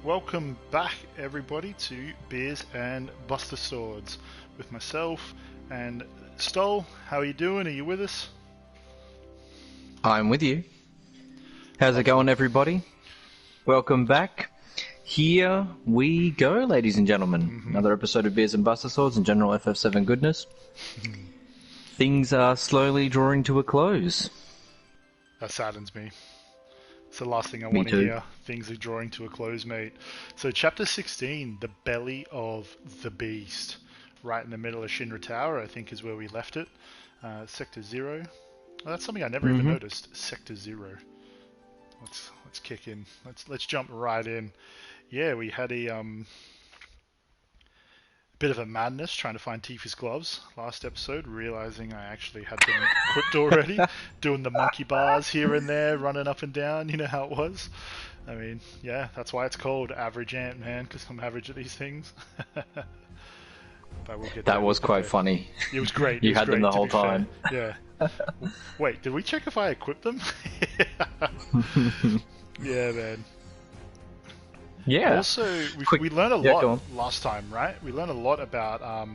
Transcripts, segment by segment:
welcome back everybody to Beers and Buster Swords with myself and Stoll. How are you doing? Are you with us? I'm with you. How's it going, everybody? Welcome back. Here we go, ladies and gentlemen. Another episode of Beers and Buster Swords and general FF7 goodness. Things are slowly drawing to a close. That saddens me. It's the last thing I want to hear. Things are drawing to a close, mate. So chapter 16, The Belly of the Beast. Right in the middle of Shinra Tower, I think is where we left it. Sector 0. Well, that's something I never even noticed. Sector 0. Let's kick in. Let's jump right in. Yeah, we had a bit of a madness trying to find Tifa's gloves last episode, realizing I actually had them equipped already, doing the monkey bars here and there, running up and down, you know how it was. I mean, yeah, that's why it's called Average Ant, man, because I'm average at these things. But we'll get that was quite funny. It was great. You had them the whole time. Yeah. Wait, did we check if I equipped them? Yeah, man. Yeah. Also, we learned a lot last time, right? We learned a lot about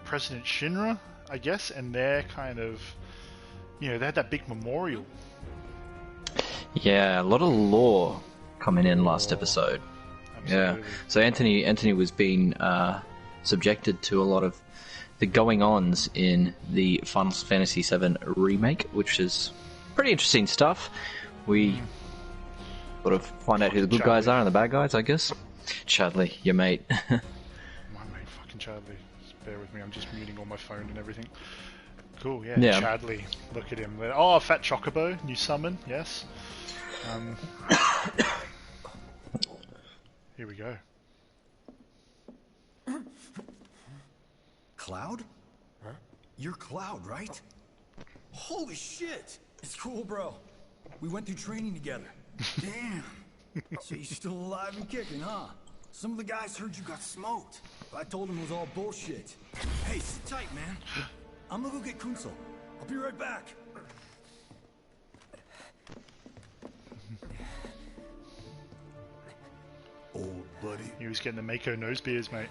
President Shinra, I guess, and their kind of, they had that big memorial. Yeah, a lot of lore coming in last episode. Absolutely. Yeah. So Anthony was being subjected to a lot of the going-ons in the Final Fantasy VII remake, which is pretty interesting stuff. We sort of find out who the good guys are and the bad guys, I guess. Chadley, your mate. My mate, fucking Chadley. Just bear with me, I'm just muting all my phone and everything. Cool, yeah. Chadley. Look at him. Oh, Fat Chocobo, new summon, yes. Here we go. Cloud? Huh? You're Cloud, right? Holy shit! It's cool, bro. We went through training together. Damn. So you're still alive and kicking, huh? Some of the guys heard you got smoked. I told them it was all bullshit. Hey, sit tight, man. I'm gonna go get Kunsel. I'll be right back. Old buddy. He was getting the Mako nose beers, mate.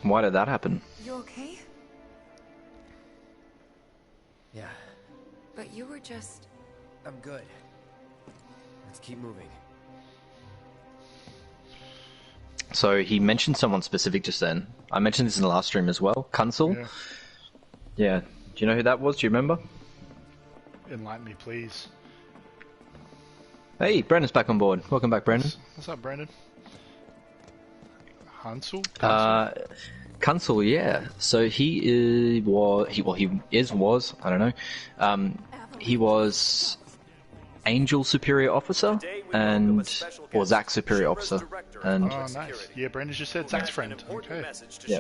Why did that happen? You okay? Yeah. But you were just... I'm good. Let's keep moving. So he mentioned someone specific just then. I mentioned this in the last stream as well. Kunsel. Yeah. Do you know who that was? Do you remember? Enlighten me, please. Hey, Brandon's back on board. Welcome back, Brandon. What's up, Brandon? Hansel? Kunsel, yeah. So he was, I don't know. He was Angel Superior Officer or Zack Superior Officer. And oh, nice. Yeah, Brandon just said Zack's friend. Okay. Yeah.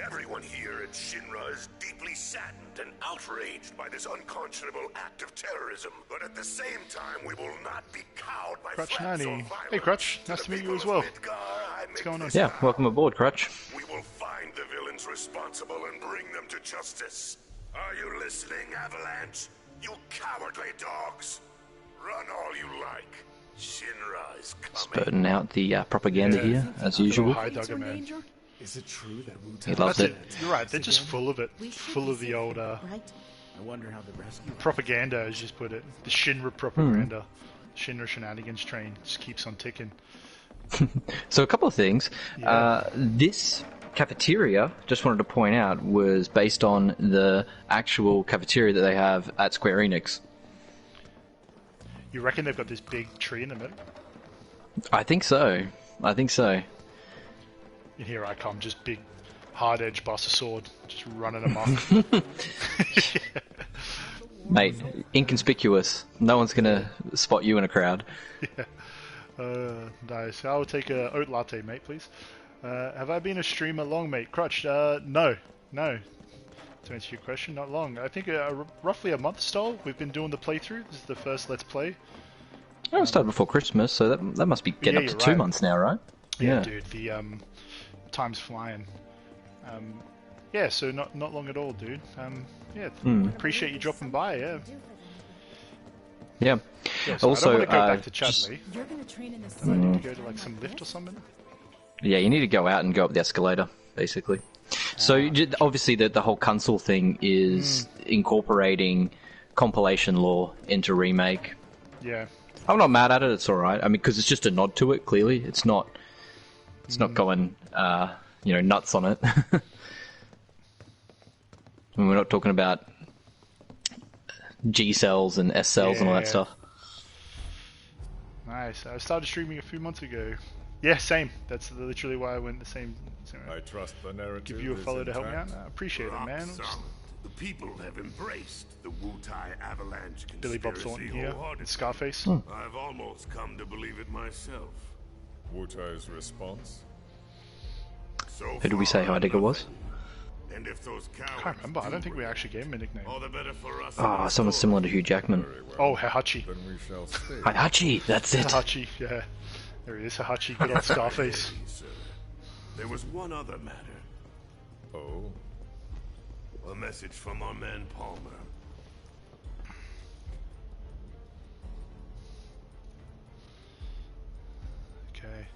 Everyone here at Shinra is deeply saddened and outraged by this unconscionable act of terrorism. But at the same time, we will not be cowed by Crutch threats or 90. violence. Hey, Crutch. Nice to meet you as well. What's going on? Yeah, welcome aboard, Crutch. We will find the villains responsible and bring them to justice. Are you listening, Avalanche? You cowardly dogs! Run all you like. Shinra is coming. Spurting out the propaganda here, as usual. Hi, Duggar, man. Is it true that He loves it. You're right, they're just full of it. Full of the old I wonder how the rescue propaganda, as you just put it. The Shinra propaganda. Shinra shenanigans train just keeps on ticking. So a couple of things. Yeah. This cafeteria, just wanted to point out, was based on the actual cafeteria that they have at Square Enix. You reckon they've got this big tree in the middle? I think so. And here I come, just big, hard-edged Buster Sword, just running amok. Mate, inconspicuous. No one's gonna spot you in a crowd. Yeah. Nice. I'll take a oat latte, mate, please. Have I been a streamer long, mate? Crutch, no. To answer your question, not long. I think roughly a month, Stoll. We've been doing the playthrough. This is the first Let's Play. Oh, it started before Christmas, so that must be getting up to 2 months now, right? Yeah, dude. The time's flying. Yeah, so not long at all, dude. Yeah, appreciate you dropping by. Yeah. Yeah. Yeah, so Also, I don't want to go back to Chadley. You're gonna train in the Do I need to go to like some lift or something? yeah, you need to go out and go up the escalator, basically. So obviously the whole console thing is incorporating compilation lore into remake. Yeah. I'm not mad at it. It's all right. I mean, because it's just a nod to it. Clearly, it's not going nuts on it. I mean, we're not talking about G cells and S cells and all that stuff. Nice. I started streaming a few months ago. Yeah, same. That's literally why I went the same I trust the narrative. Give you a follow to help me out. I appreciate it, man. The people have embraced the Wu-Tai Avalanche conspiracy. Billy Bob Thornton here. It's Scarface. I've almost come to believe it myself. Wu-Tai's response? So Who did we say Heidegger was? And if those I can't remember. I don't think we actually gave him a nickname. all the better for us. Ah, someone similar to Hugh Jackman. Oh, Hahachi. Then we shall stay. Hachi, that's it. Hahachi, yeah. There he is, Hahachi. Good old Scarface. There was one other matter. Oh, A message from our man Palmer. Okay.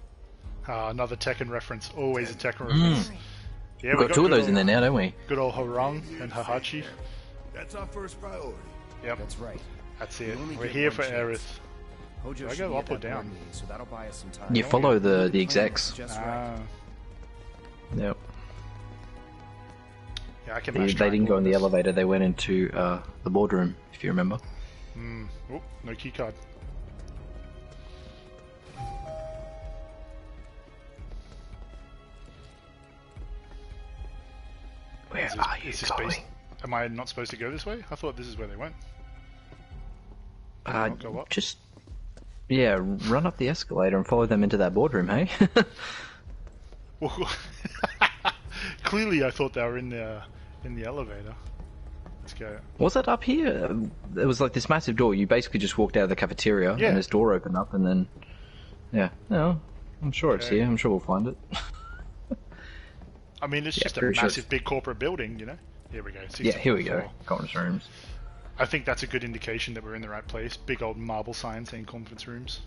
Another Tekken reference. Always a Tekken reference. Yeah, We've got two of those in there now, don't we? Good old Harung and Hahachi. That's our first priority. Yep, That's right. that's it. You only We're get here one for chance. Areith. Hojo Do I should go be up at or that board down? meeting, so that'll buy us some time. You follow the Plan execs. is just right. Yep. Yeah, I can They mash didn't triangle go in on the this. elevator. They went into the boardroom, if you remember. Oh, no keycard. Where Is this- are you is this going? based- Am I not supposed to go this way? I thought this is where they went. Not go up? Just run up the escalator and follow them into that boardroom, hey? Well, clearly, I thought they were in the elevator. Let's go. Was it up here? There was like this massive door. You basically just walked out of the cafeteria Yeah. and this door opened up, and then no, I'm sure it's Okay. here. I'm sure we'll find it. I mean, it's Yeah, just a pretty sure massive, big corporate building, you know. Here we go. Yeah, here we 64th go. floor. Conference rooms. I think that's a good indication that we're in the right place. Big old marble sign saying conference rooms.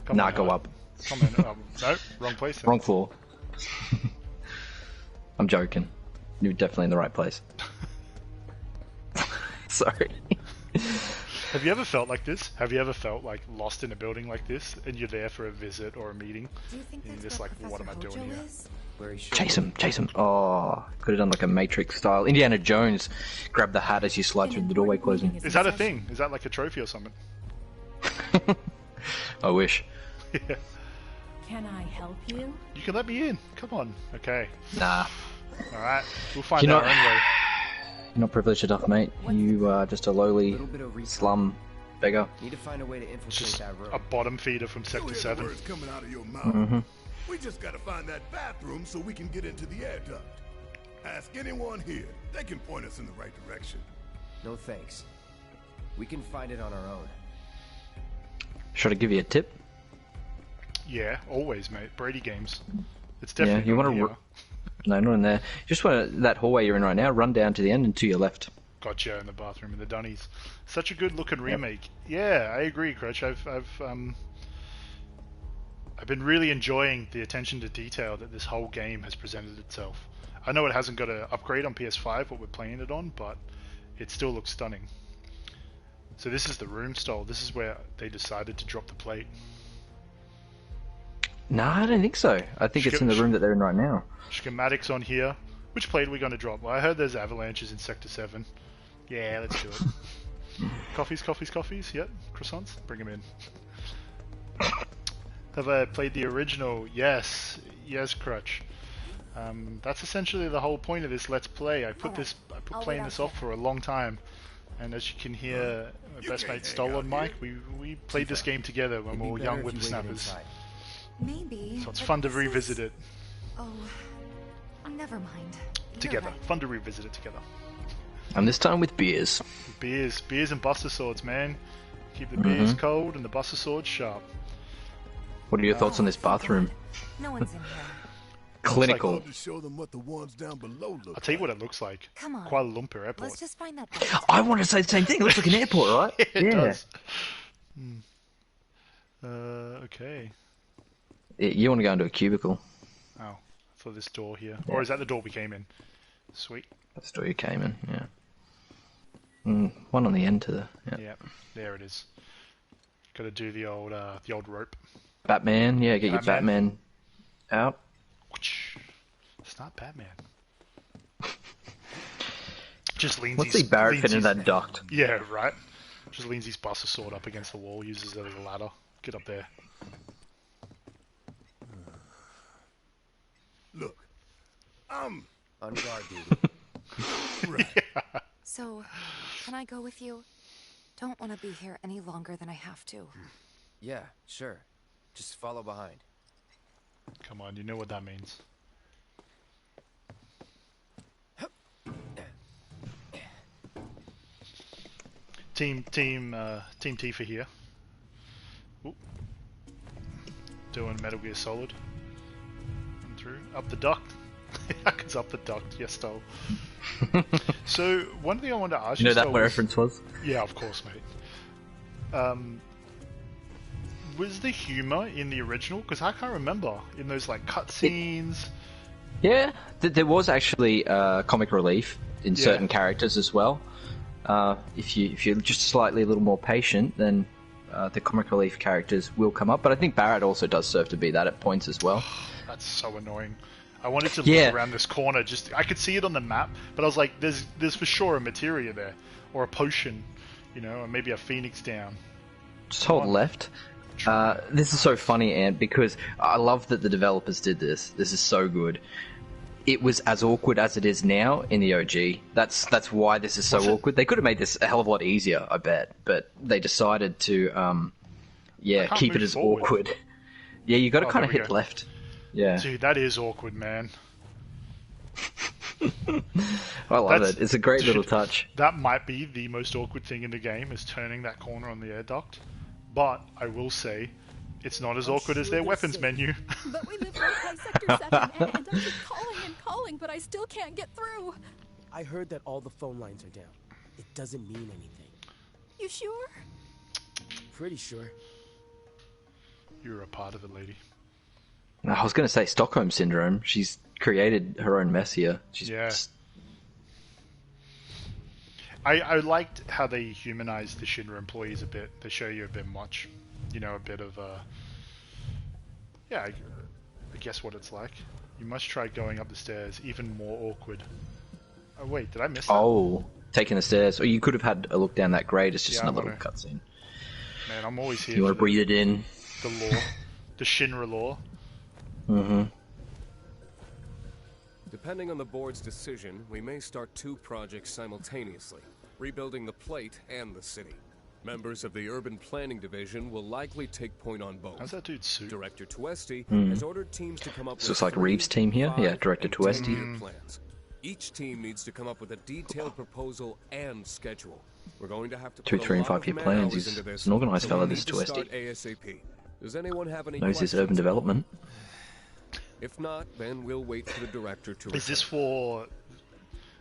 Come Nah, on, go Howard. up. Come on. No, wrong place. Then. Wrong floor. I'm joking. You're definitely in the right place. Sorry. Have you ever felt like this? Have you ever felt like lost in a building like this, and you're there for a visit or a meeting? Do you think And that's you're just where like, what am I Professor doing Hojo here? is? Where he should Chase be. him, chase him. Oh, could have done like a Matrix style. Indiana Jones, grab the hat as you slide through the doorway closing. Is that a thing? Is that like a trophy or something? I wish. Yeah. Can I help you? You can let me in. Come on. Okay. Nah. Alright. We'll find You're out our not- own way. You're not privileged enough, mate. You are just a lowly Little bit of recon. slum beggar. Need to find a way to infiltrate Just that room. a bottom feeder from You Sector hear the 7. words coming out of your mouth. Mm-hmm. We just gotta find that bathroom so we can get into the air duct. Ask anyone here. They can point us in the right direction. No thanks. We can find it on our own. Should I give you a tip? Yeah, always, mate. Brady games. It's Yeah, definitely you not want here. to. No, not in there. Just want that hallway you're in right now. Run down to the end and to your left. Gotcha in the bathroom in the Dunnies. Such a good looking remake. Yeah, I agree, Crutch. I've been really enjoying the attention to detail that this whole game has presented itself. I know it hasn't got an upgrade on PS5, what we're playing it on, but it still looks stunning. So this is the room style. This is where they decided to drop the plate. No, I don't think so. I think it's in the room that they're in right now. Schematics on here. Which plate are we going to drop? Well, I heard there's avalanches in Sector 7. Yeah, let's do it. Coffees. Yep. Croissants. Bring them in. Have I played the original? Yes. Yes, Crutch. That's essentially the whole point of this Let's Play. I put playing this off for a long time. And as you can hear, my best mate Stolen Mike, we played this game together when we were young whippersnappers. Maybe. So it's but fun to this revisit is- it Oh, never mind. You're together. right. Fun to revisit it together. And this time with beers. Beers and Buster Swords, man. Keep the beers cold and the Buster Swords sharp. What are your thoughts on this bathroom? No one's in here. Clinical. Love to show them what the ones down below look I'll tell you what it looks like. Come on. Kuala Lumpur Airport. Let's just find that. I want to say the same thing. It looks like an airport, right? It does. Okay. You want to go into a cubicle. Oh, for this door here. Yeah. Or is that the door we came in? Sweet. That's the door you came in, yeah. One on the end to the... Yeah, there it is. Got to do the old rope. Batman, yeah, get your Batman out. It's not Batman. Just leans What's the Barrett fit into that duct? Yeah, right. Just leans his buster sword up against the wall, uses it as a ladder. Get up there. Look, I'm on guard duty. Right. Yeah. So, can I go with you? Don't want to be here any longer than I have to. Yeah, sure. Just follow behind. Come on, you know what that means. Team Tifa here. Ooh. Doing Metal Gear Solid. Run through. Up the duct. It's up the duct, yes, Stoll. So, one thing I wanted to ask you, You know that reference was? Yeah, of course, mate. Was the humor in the original? Because I can't remember in those like cutscenes. Yeah, there was actually comic relief in certain characters as well. If you're just slightly a little more patient, then the comic relief characters will come up. But I think Barrett also does serve to be that at points as well. That's so annoying. I wanted to look around this corner. I could see it on the map, but I was like, "There's for sure a materia there, or a potion, or maybe a phoenix down." Just hold left. This is so funny, Ant, because I love that the developers did this. This is so good. It was as awkward as it is now in the OG. That's why this is so awkward. They could have made this a hell of a lot easier, I bet, but they decided to, keep it as awkward. Yeah, you got to kind of hit left. Yeah. Dude, that is awkward, man. I love it. It's a great little touch. That might be the most awkward thing in the game, is turning that corner on the air duct. But I will say, it's not as awkward as their weapons menu. But we live right by Sector 7, and I keep calling and calling, but I still can't get through. I heard that all the phone lines are down. It doesn't mean anything. You sure? Pretty sure. You're a part of it, lady. I was going to say Stockholm Syndrome. She's created her own mess here. I liked how they humanized the Shinra employees a bit. They show you a bit much. A bit of I guess what it's like. You must try going up the stairs. Even more awkward. Oh wait, did I miss that? Oh, taking the stairs. Or you could have had a look down that grate. It's just another little cutscene. Man, I'm always here. You want to breathe it in. The lore. The Shinra lore. Mm-hmm. Depending on the board's decision, we may start 2 projects simultaneously, rebuilding the plate and the city. Members of the Urban Planning Division will likely take point on both. How's that dude's suit? Director Tuesti has ordered teams to come up with it's like Reeves' team here? Yeah, Director Tuesti. Plans. Each team needs to come up with a detailed proposal and schedule. We're going to have to 2, 3, and 5 year plans. He's an organised fella, this Tuesti. ASAP. Does anyone have any knows his urban development. If not, then we'll wait for the director to... Is this for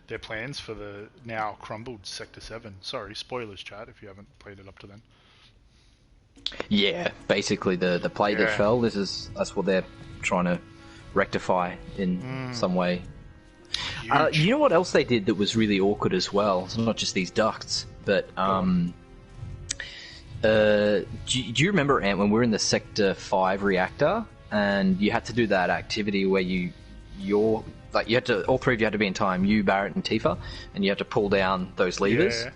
their plans for the now crumbled Sector 7? Sorry, spoilers, chat, if you haven't played it up to then. Yeah, basically the play that fell, that's what they're trying to rectify in some way. You know what else they did that was really awkward as well? It's not just these ducts, but... do you remember, Ant, when we were in the Sector 5 reactor, and you had to do that activity where you had to, all 3 of you had to be in time, you, Barrett, and Tifa, and you had to pull down those levers? Yeah.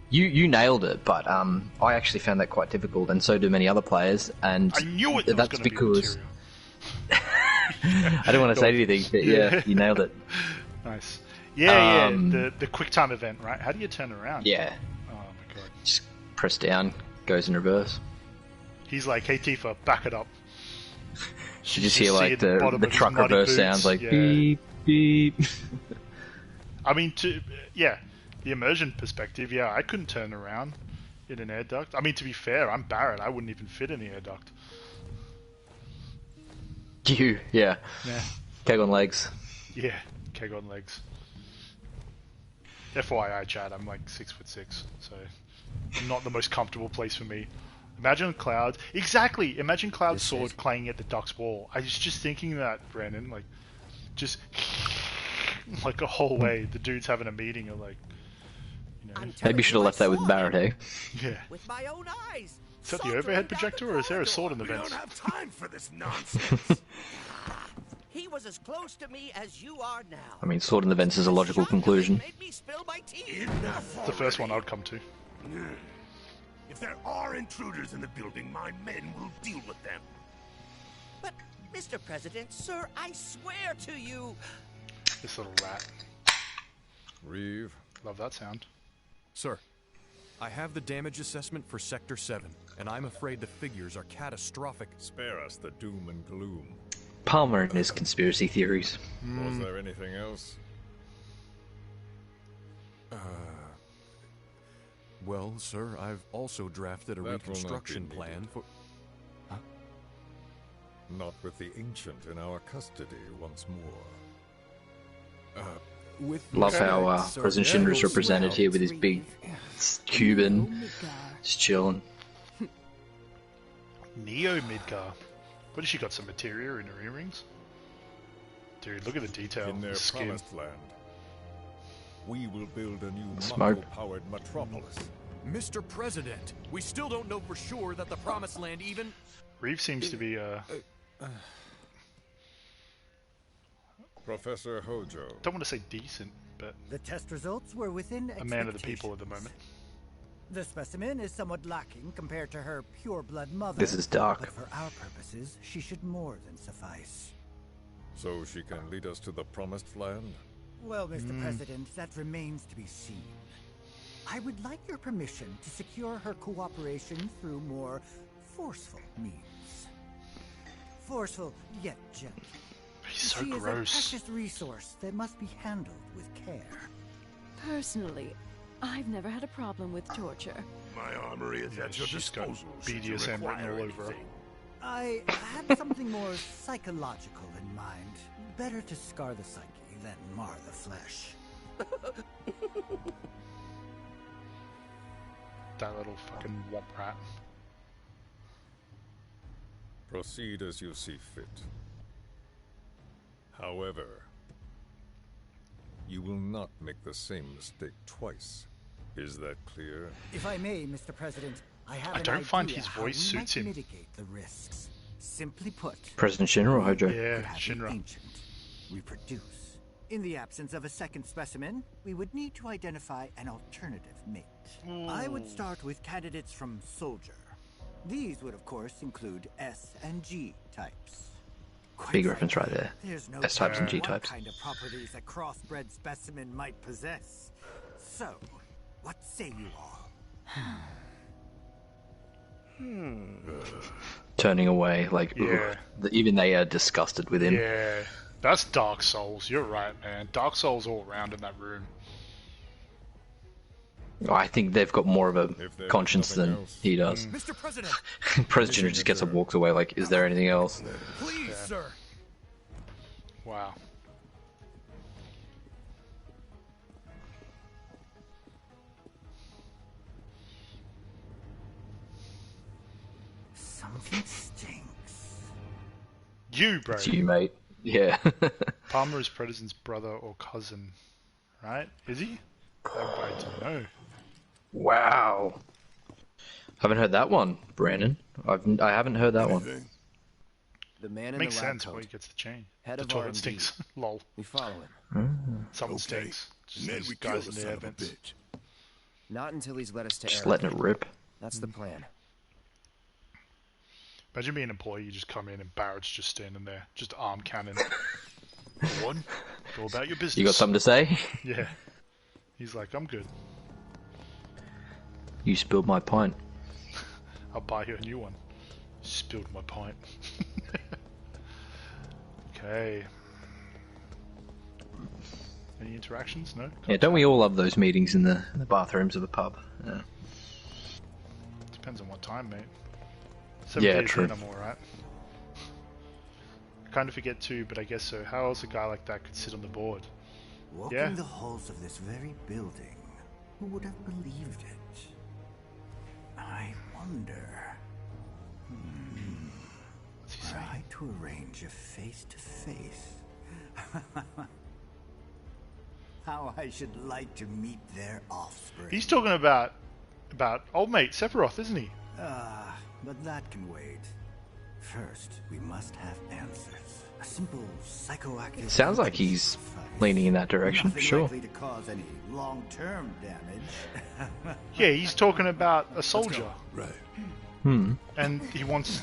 You nailed it, but I actually found that quite difficult, and so do many other players, and I knew it that's because... I don't want to say anything, but yeah, you nailed it. Nice. Yeah, the quick time event, right? How do you turn around? Yeah. Oh my god. Just press down, goes in reverse. He's like, hey Tifa, back it up. You just hear like the truck reverse sounds like beep, beep. I mean, the immersion perspective, I couldn't turn around in an air duct. I mean, to be fair, I'm Barrett. I wouldn't even fit in the air duct. Yeah. Keg on legs. Yeah, keg on legs. FYI, Chad, I'm like 6'6", so not the most comfortable place for me. Imagine Cloud. Exactly. Imagine Cloud's sword clanging at the duck's wall. I was just thinking that, Brandon. Like, just like a whole way. The dude's having a meeting or like, you know. Maybe you should have left that with Barrett, eh? Yeah. With my own eyes. Is that the overhead projector or is there a sword in the vents? We don't have time for this nonsense. He was as close to me as you are now. I mean, sword in the vents is a logical conclusion. Made me spill my tea. It's the first one I'd come to. If there are intruders in the building, my men will deal with them. But, Mr. President, sir, I swear to you. This little rat. Reeve. Love that sound. Sir, I have the damage assessment for Sector 7, and I'm afraid the figures are catastrophic. Spare us the doom and gloom. Palmer and his conspiracy theories. Was there anything else? Well, sir, I've also drafted a reconstruction plan for... Huh? Not with the Ancient in our custody once more. Love how President Shinra's represented here with his big Cuban, just chilling. Neo Midgar. What has she got? Some materia in her earrings? Dude, look at the detail. In their skin. promised land, we will build a new Smoke. Mako-powered metropolis. Mr. President, we still don't know for sure that the Promised Land even... Reeve seems to be, Professor Hojo. don't want to say decent, but The test results were within a man of the people at the moment. The specimen is somewhat lacking compared to her pure-blood mother. This is dark. But for our purposes, she should more than suffice. So she can lead us to the Promised Land? Well, Mr. President, that remains to be seen. I would like your permission to secure her cooperation through more forceful means. Forceful, yet gentle. He's so she gross. is a precious resource that must be handled with care. Personally, I've never had a problem with torture. My armory is at your she's got disposal. should you BDSM written require all over her. anything. I had something more psychological in mind. Better to scar the psyche than mar the flesh. That little fucking womp rat. Proceed as you see fit. However, you will not make the same mistake twice. Is that clear? If I may, Mr. President, I have I an don't find idea his how voice we suits might him. mitigate the risks. Simply put, President Shinra or Hojo? Yeah, could have the Shinra. ancient reproduce. In the absence of a second specimen, we would need to identify an alternative mate. I would start with candidates from Soldier. These would, of course, include S and G types. Quite Big frankly, reference right there. There's no S types and G telling types. what kind of properties a crossbred specimen might possess. So, what say you all? Turning away, like, Yeah. even they are disgusted with him. Yeah, that's Dark Souls. You're right, man. Dark Souls all around in that room. I think they've got more of a If there's conscience nothing than else. he does. Mr. President, President Shinra just gets up, walks away, like, is there anything else? please, sir. Wow. Something stinks. You, bro. It's you, mate. Yeah. Palmer is President's brother or cousin, right? Is he? I don't know. Wow. Haven't heard that one, Brandon. I haven't heard that one. The man in Makes the lab sense coat. why he gets the chain. Head The of toilet R&D. stinks. Lol. We follow him. Something Okay. stinks. Just Then these we kill guys the in the son air of a vents. bitch. Not until he's led us to Just Areith. letting it rip. That's the plan. Imagine being an employee, you just come in and Barrett's just standing there, just arm cannon. Go on, go about your business. You got something to say? Yeah. He's like, I'm good. You spilled my pint. I'll buy you a new one. Spilled my pint. Okay. Any interactions? No? Yeah, don't we all love those meetings in the bathrooms of the pub? Yeah. Depends on what time, mate. Yeah, 7 days true. in, I'm alright. I kind of forget too, but I guess so. How else a guy like that could sit on the board? Walking Yeah. the halls of this very building, who would have believed it? I wonder. to arrange a face-to-face. How I should like to meet their offspring. He's talking about old mate Sephiroth, isn't he? But that can wait. First, we must have answers. A simple psychoactive... Sounds like he's leaning in that direction, Nothing sure. likely to cause any long-term damage. Yeah, he's talking about a soldier. Right. And he wants...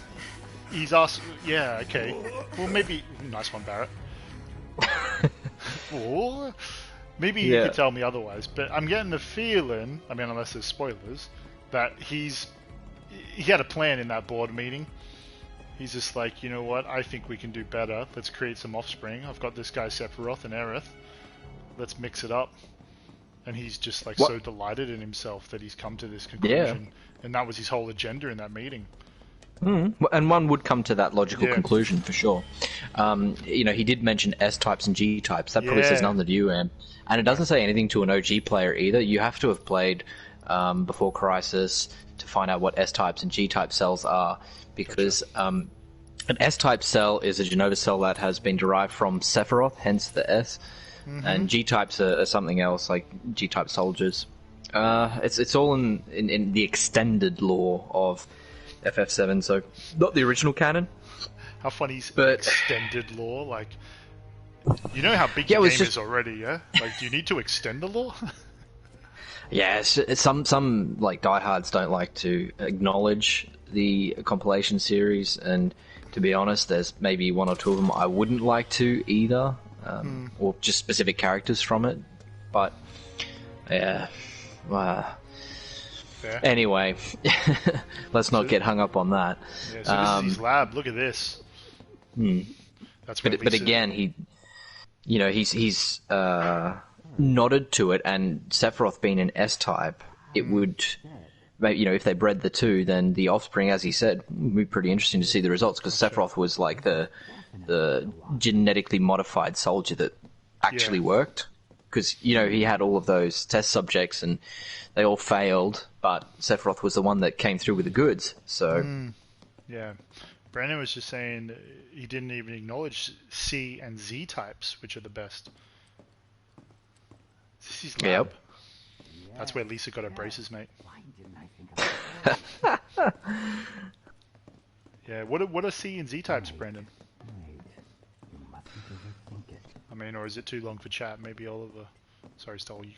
He's asked... Yeah, okay. Well, maybe... Nice one, Barrett. Well, maybe you could tell me otherwise, but I'm getting the feeling, I mean, unless there's spoilers, that he had a plan in that board meeting. He's just like, you know what, I think we can do better. Let's create some offspring. I've got this guy Sephiroth and Areith. Let's mix it up. And he's just like so delighted in himself that he's come to this conclusion. Yeah. And that was his whole agenda in that meeting. And one would come to that logical conclusion for sure. You know, he did mention S-types and G-types. That probably says nothing to you, and it doesn't say anything to an OG player either. You have to have played before Crisis to find out what S-types and G-type cells are, because an S-type cell is a Genova cell that has been derived from Sephiroth, hence the S, and G-types are something else, like G-type soldiers. It's all in the extended lore of FF7, so not the original canon. How funny is extended lore? Like, you know how big your game is already, yeah? Like, do you need to extend the lore? Yeah, some like diehards don't like to acknowledge the compilation series, and to be honest, there's maybe one or two of them I wouldn't like to either, or just specific characters from it. But yeah, anyway, let's not get hung up on that. Yeah, so this is his lab. Look at this. That's but again, he's nodded to it, and Sephiroth being an S-type, it would, you know, if they bred the two, then the offspring, as he said, would be pretty interesting to see the results, because Sephiroth was like the genetically modified soldier that actually worked, because, you know, he had all of those test subjects and they all failed, but Sephiroth was the one that came through with the goods, so... Yeah. Brandon was just saying he didn't even acknowledge C and Z types, which are the best. This is lab. Yep. That's where Lisa got her braces, mate. Why didn't I think of Yeah, what are C and Z types, Brandon? I mean, or is it too long for chat? Maybe Oliver. Sorry, Stoll, you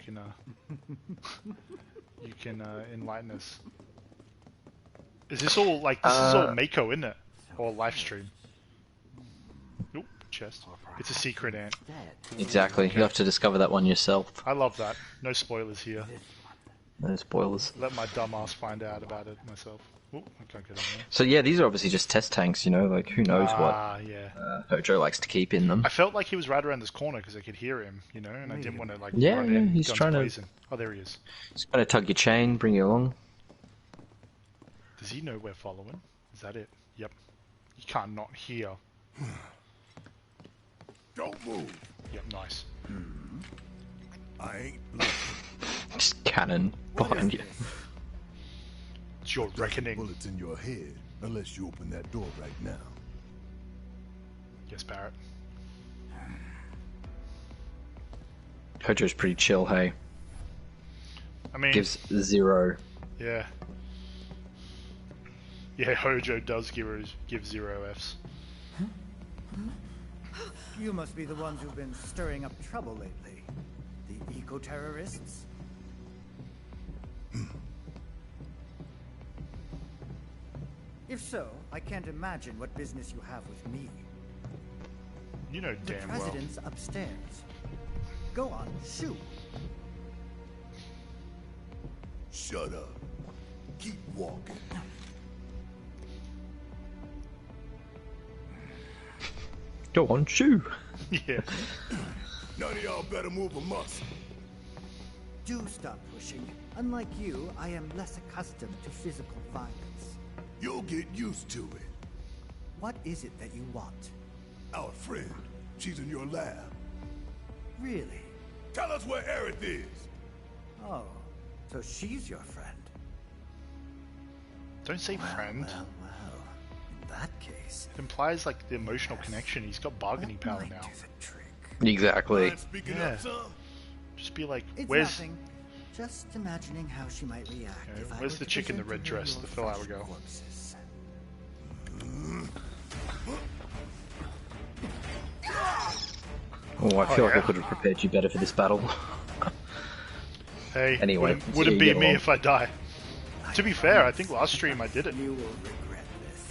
can enlighten us. Is this all like this is all Mako, isn't it? Or live stream? Nope, chest. It's a secret ant. Exactly. You have to discover that one yourself. I love that. No spoilers here. No spoilers. Let my dumb ass find out about it myself. Oop, I can't get on there. So yeah, these are obviously just test tanks, you know, like who knows what Hojo likes to keep in them. I felt like he was right around this corner because I could hear him, you know, and I didn't want to like run in, he's trying blazing. Oh, there he is. He's going to tug your chain, bring you along. Does he know we're following? Is that it? Yep. You can't not hear. Don't move. Yep, nice. I ain't bluffing. Just cannon behind you. It's your reckoning. Bullets in your head, unless you open that door right now. Yes, Barrett. Hojo's pretty chill, hey. I mean, gives 0. Yeah. Yeah, Hojo does give 0 Fs. You must be the ones who've been stirring up trouble lately. The eco-terrorists? If so, I can't imagine what business you have with me. You know damn well. The president's upstairs. Go on, shoot. Shut up. Keep walking. Go on, shoot. Yeah. None of y'all better move a muscle. Do stop pushing. Unlike you, I am less accustomed to physical violence. You'll get used to it. What is it that you want? Our friend. She's in your lab. Really? Tell us where Areith is. Oh, so she's your friend. Don't say friend. Well. In that case... implies like the emotional connection. He's got bargaining power now. Exactly. Yeah. Just be like, It's where's nothing. Just imagining how she might react. okay, if I where's were the to chick in the present red her dress, your the flower fresh girl? corpses. Oh, I feel like I could have prepared you better for this battle. Hey, Anyway, wouldn't you be get me along. if I die. To be fair, I think last stream I did it.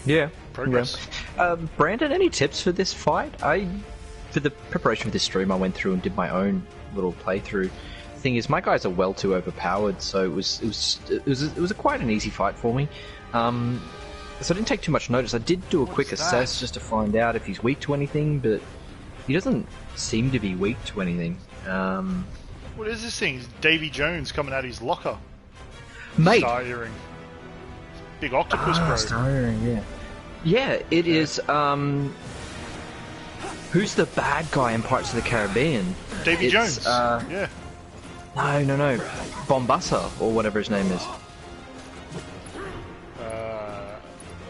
Yeah. Progress. Yeah. Brandon, any tips for this fight? For the preparation for this stream, I went through and did my own little playthrough. The thing is, my guys are well too overpowered, so it was quite an easy fight for me. So I didn't take too much notice. I did do a quick assess just to find out if he's weak to anything, but he doesn't seem to be weak to anything. What is this thing? It's Davy Jones coming out of his locker. Mate. Star earring. Big octopus, bro. Star earring, yeah. Yeah, it is, who's the bad guy in Pirates of the Caribbean? Davy Jones. Yeah. No. Bombassa, or whatever his name is.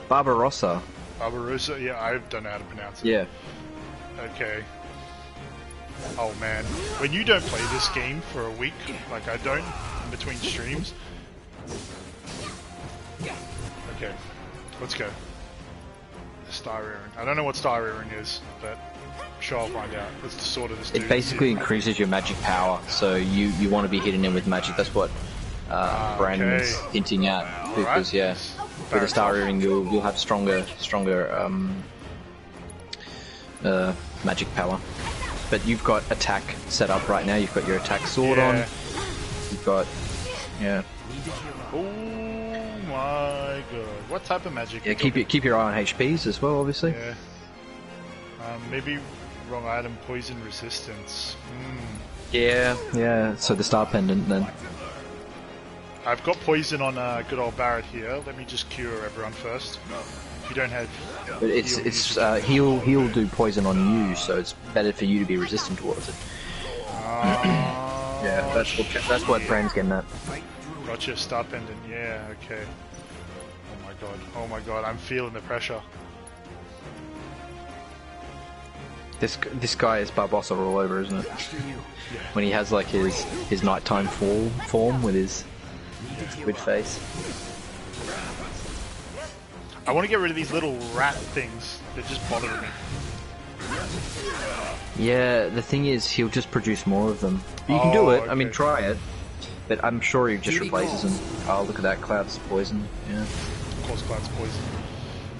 Barbarossa. Barbarossa? Yeah, I don't know how to pronounce it. Yeah. Okay. Oh man, when you don't play this game for a week, like I don't, in between streams. Okay, let's go. Star earring. I don't know what star earring is, but I'm sure I'll find out. Let's just sort of this dude. It basically increases your magic power, so you want to be hitting him with magic. That's what Brandon is hinting at. Because yeah, with a star earring, you'll have stronger magic power. But you've got attack set up right now. You've got your attack sword on. You've got Oh my god! What type of magic? Yeah, keep your eye on HPs as well, obviously. Yeah. Maybe wrong item. Poison resistance. Yeah. So the star pendant then. I've got poison on good old Barrett here. Let me just cure everyone first. If you don't have... But he'll do poison on you, so it's better for you to be resistant towards it. Yeah, that's what Brand's getting at. Gotcha, star pendant. Yeah, okay. Oh my god, I'm feeling the pressure. This guy is Barbossa all over, isn't it? When he has like his nighttime form with his squid face. I want to get rid of these little rat things. They're just bothering me. Yeah, the thing is, he'll just produce more of them. You can do it. Okay. I mean, try it. But I'm sure he just replaces them. Oh, look at that. Cloud's poison. Yeah. Of course, Cloud's poison.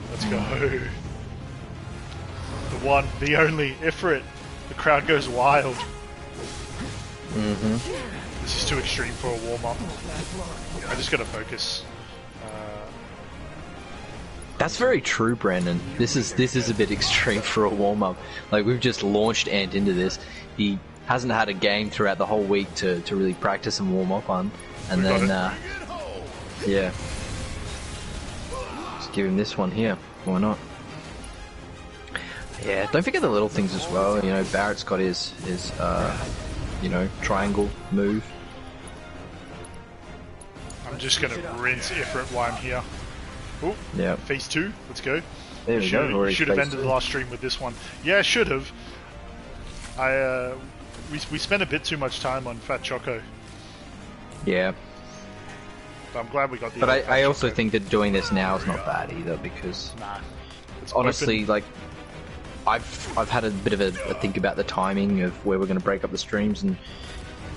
Let's go. The one, the only, Ifrit. The crowd goes wild. This is too extreme for a warm-up. I just gotta focus. That's very true, Brandon. This is a bit extreme for a warm-up. Like, we've just launched Ant into this. He hasn't had a game throughout the whole week to really practice and warm up on. And then, yeah. Just give him this one here. Why not? Yeah, don't forget the little things as well. You know, Barrett's got his triangle move. I'm just gonna rinse Ifrit while I'm here. Oh, yeah. Phase 2, let's go. There we go. Should have ended the last stream with this one. Yeah, I should have. We spent a bit too much time on Fat Choco. Yeah. But I'm glad we got the. But I also think that doing this now is not bad either, because honestly, like, I've had a bit of a think about the timing of where we're going to break up the streams, and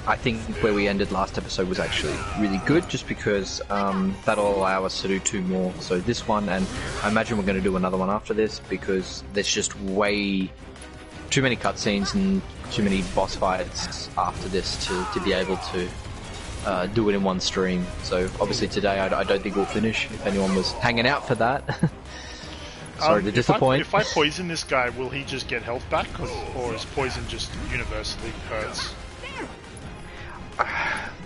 I think where we ended last episode was actually really good, just because that'll allow us to do 2 more. So this one, and I imagine we're going to do another one after this, because there's just way too many cutscenes and too many boss fights after this to be able to do it in one stream. So obviously today I don't think we'll finish, if anyone was hanging out for that. Sorry to disappoint. If I poison this guy, will he just get health back, or is poison just universally hurts?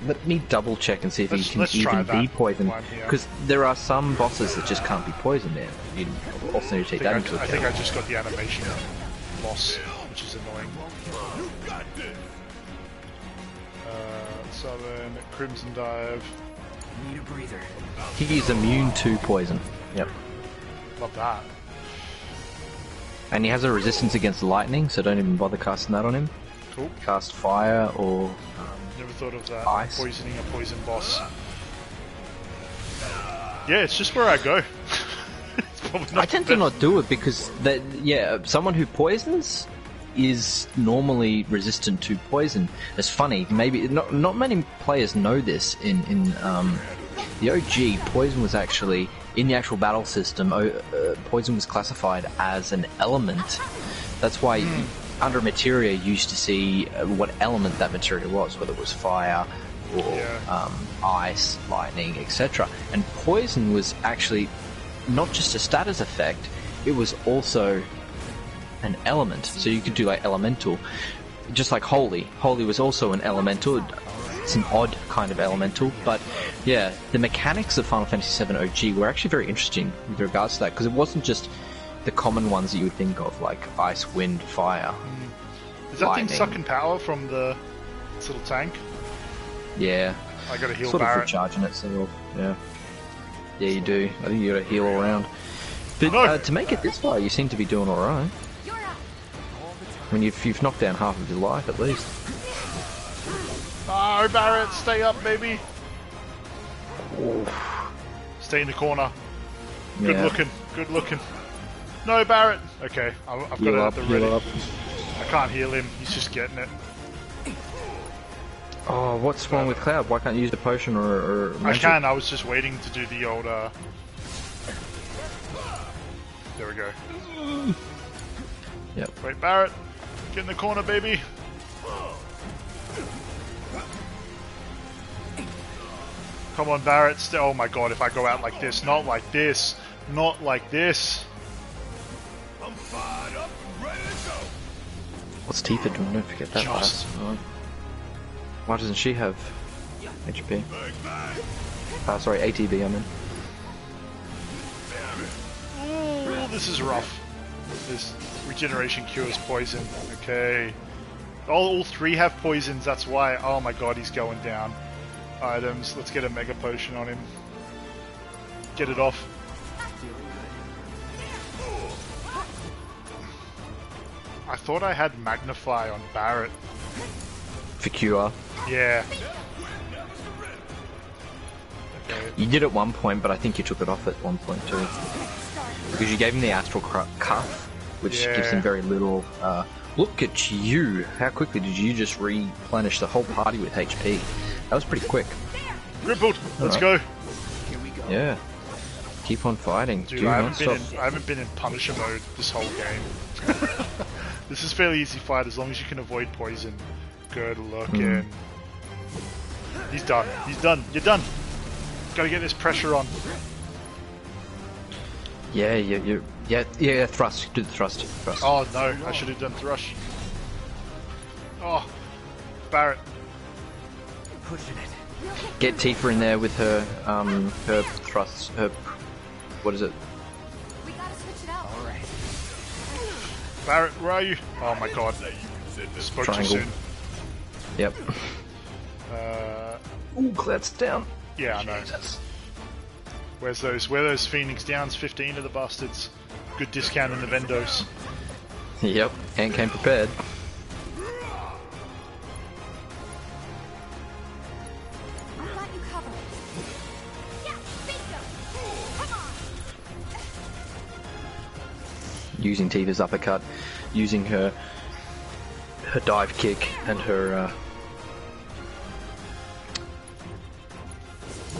Let me double check and see if he can even be poisoned, because there are some bosses that just can't be poisoned. There, you also need to take that into account. I think I just got the animation loss, which is annoying. Southern Crimson Dive. Need a breather. He is immune to poison. Yep. Love that. And he has a resistance against lightning, so don't even bother casting that on him. Cool. Cast fire or never thought of that. Ice. Poisoning a poison boss. Yeah, it's just where I go. I tend to not do it because someone who poisons is normally resistant to poison. It's funny, maybe not many players know this. In the OG, poison was actually in the actual battle system. Poison was classified as an element. That's why under materia you used to see what element that materia was, whether it was fire or ice, lightning, etc. And poison was actually not just a status effect, it was also an element. So you could do like elemental, just like holy. Holy was also an elemental. It's an odd kind of elemental, but yeah, the mechanics of Final Fantasy VII OG were actually very interesting with regards to that, because it wasn't just the common ones that you would think of, like ice, wind, fire. Is that lightning. thing sucking power from the little tank? Yeah. I gotta heal sort Barret. of recharging itself, yeah. Yeah, you do. I think you gotta heal all around. But to make it this far, you seem to be doing alright. I mean, you've knocked down half of your life, at least. Oh, Barret, stay up, baby. Oof. Stay in the corner. Good looking, good looking. No, Barret. Okay, I've got it at the ready. I can't heal him, he's just getting it. Oh, what's wrong with Cloud? Why can't you use the potion or magic? I can, I was just waiting to do the old, There we go. Yep. Wait, Barret. Get in the corner, baby. Come on, Barret. Oh my god, if I go out like this. Not like this. Not like this. I'm fired up and ready to go. What's Tifa doing? Don't forget that last. Why doesn't she have HP? Sorry, ATB, I mean. Ooh, this is rough. This regeneration cures poison. Okay. All three have poisons, that's why. Oh my god, he's going down. Items. Let's get a mega potion on him. Get it off. I thought I had magnify on Barret. For cure. Yeah. Okay. You did at one point, but I think you took it off at one point too. Because you gave him the astral cuff, which gives him very little. Look at you! How quickly did you just replenish the whole party with HP? That was pretty quick. Crippled! Let's go! Here we go. Yeah. Keep on fighting. Dude, I haven't been in Punisher mode this whole game. This is fairly easy fight as long as you can avoid poison. Good looking. He's done. He's done. You're done. Gotta get this pressure on. Yeah, thrust. Do the thrust. Oh no, I should have done thrush. Oh, Barret. Pushing it. Get Tifa in there with her thrusts. What is it? We gotta switch it out. All right. Barret, where are you? Oh my god. Spoke Triangle. too soon. Yep. Ooh, Cloud's down. Yeah, I know. Where those Phoenix Downs 15 of the bastards? Good discount in the vendos. Yep, and came prepared. I've got you covered. Yeah, bingo. Come on. Using Tifa's uppercut, using her dive kick and her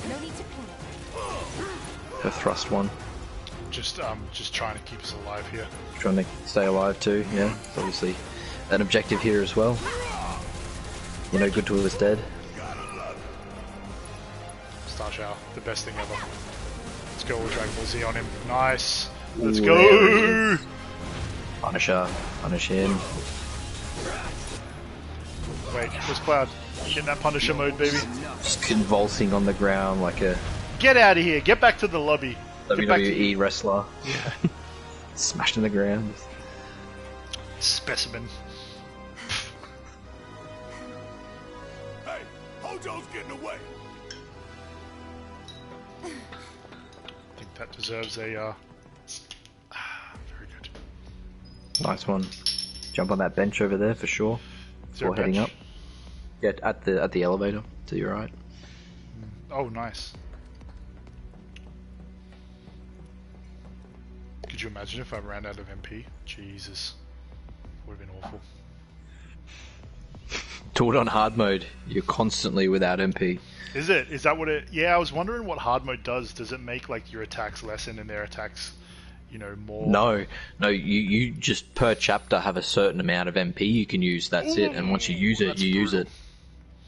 No need to panic. her thrust one. Just trying to keep us alive here. Trying to stay alive too, yeah. It's obviously an objective here as well. You know, good tool is dead. Star Shower, the best thing ever. Let's go with Dragon Ball Z on him. Nice. Let's Ooh, go. Punish him. Wait, where's Cloud? Get in that Punisher mode, baby. Just convulsing on the ground like a Get out of here. Get back to the lobby. WWE wrestler. Yeah. Smashed in the ground. Specimen. Hey, Hojo's getting away. I think that deserves a very good. Nice one. Jump on that bench over there for sure. Before heading up. Yeah, at the elevator to your right. Oh, nice. Could you imagine if I ran out of MP? Jesus. Would have been awful. Do it on hard mode. You're constantly without MP. Is it? Is that what it... Yeah, I was wondering what hard mode does. Does it make like your attacks lessen and their attacks, you know, more? No. You just per chapter have a certain amount of MP you can use. That's it. And once you use it, you use it.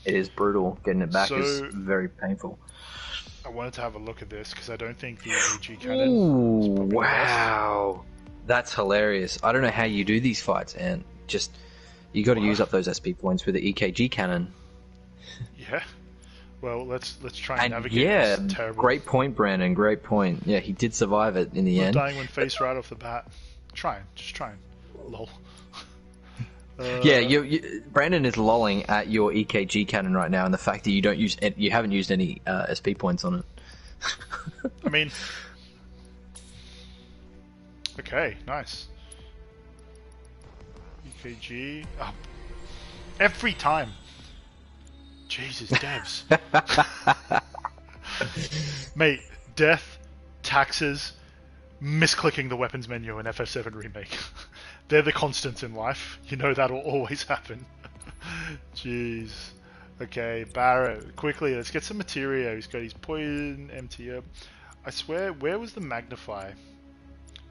It is brutal. Getting it back is very painful. I wanted to have a look at this because I don't think the AG cannon. Ooh, wow, that's hilarious. I don't know how you do these fights, and just you got to use up those SP points with the EKG cannon. Yeah. Well, let's try and navigate this terrible... Great point, Brandon. Great point. Yeah, he did survive it in the end. Dying when faced right off the bat. Just trying. Lol. Brandon is lolling at your EKG cannon right now, and the fact that you haven't used any SP points on it. I mean, okay, nice. EKG. Oh, every time. Jesus, devs. Mate, death, taxes, misclicking the weapons menu in FF7 Remake. They're the constants in life. You know that'll always happen. Jeez. Okay, Barrett, quickly, let's get some materia. He's got his poison, empty up. I swear, where was the magnify?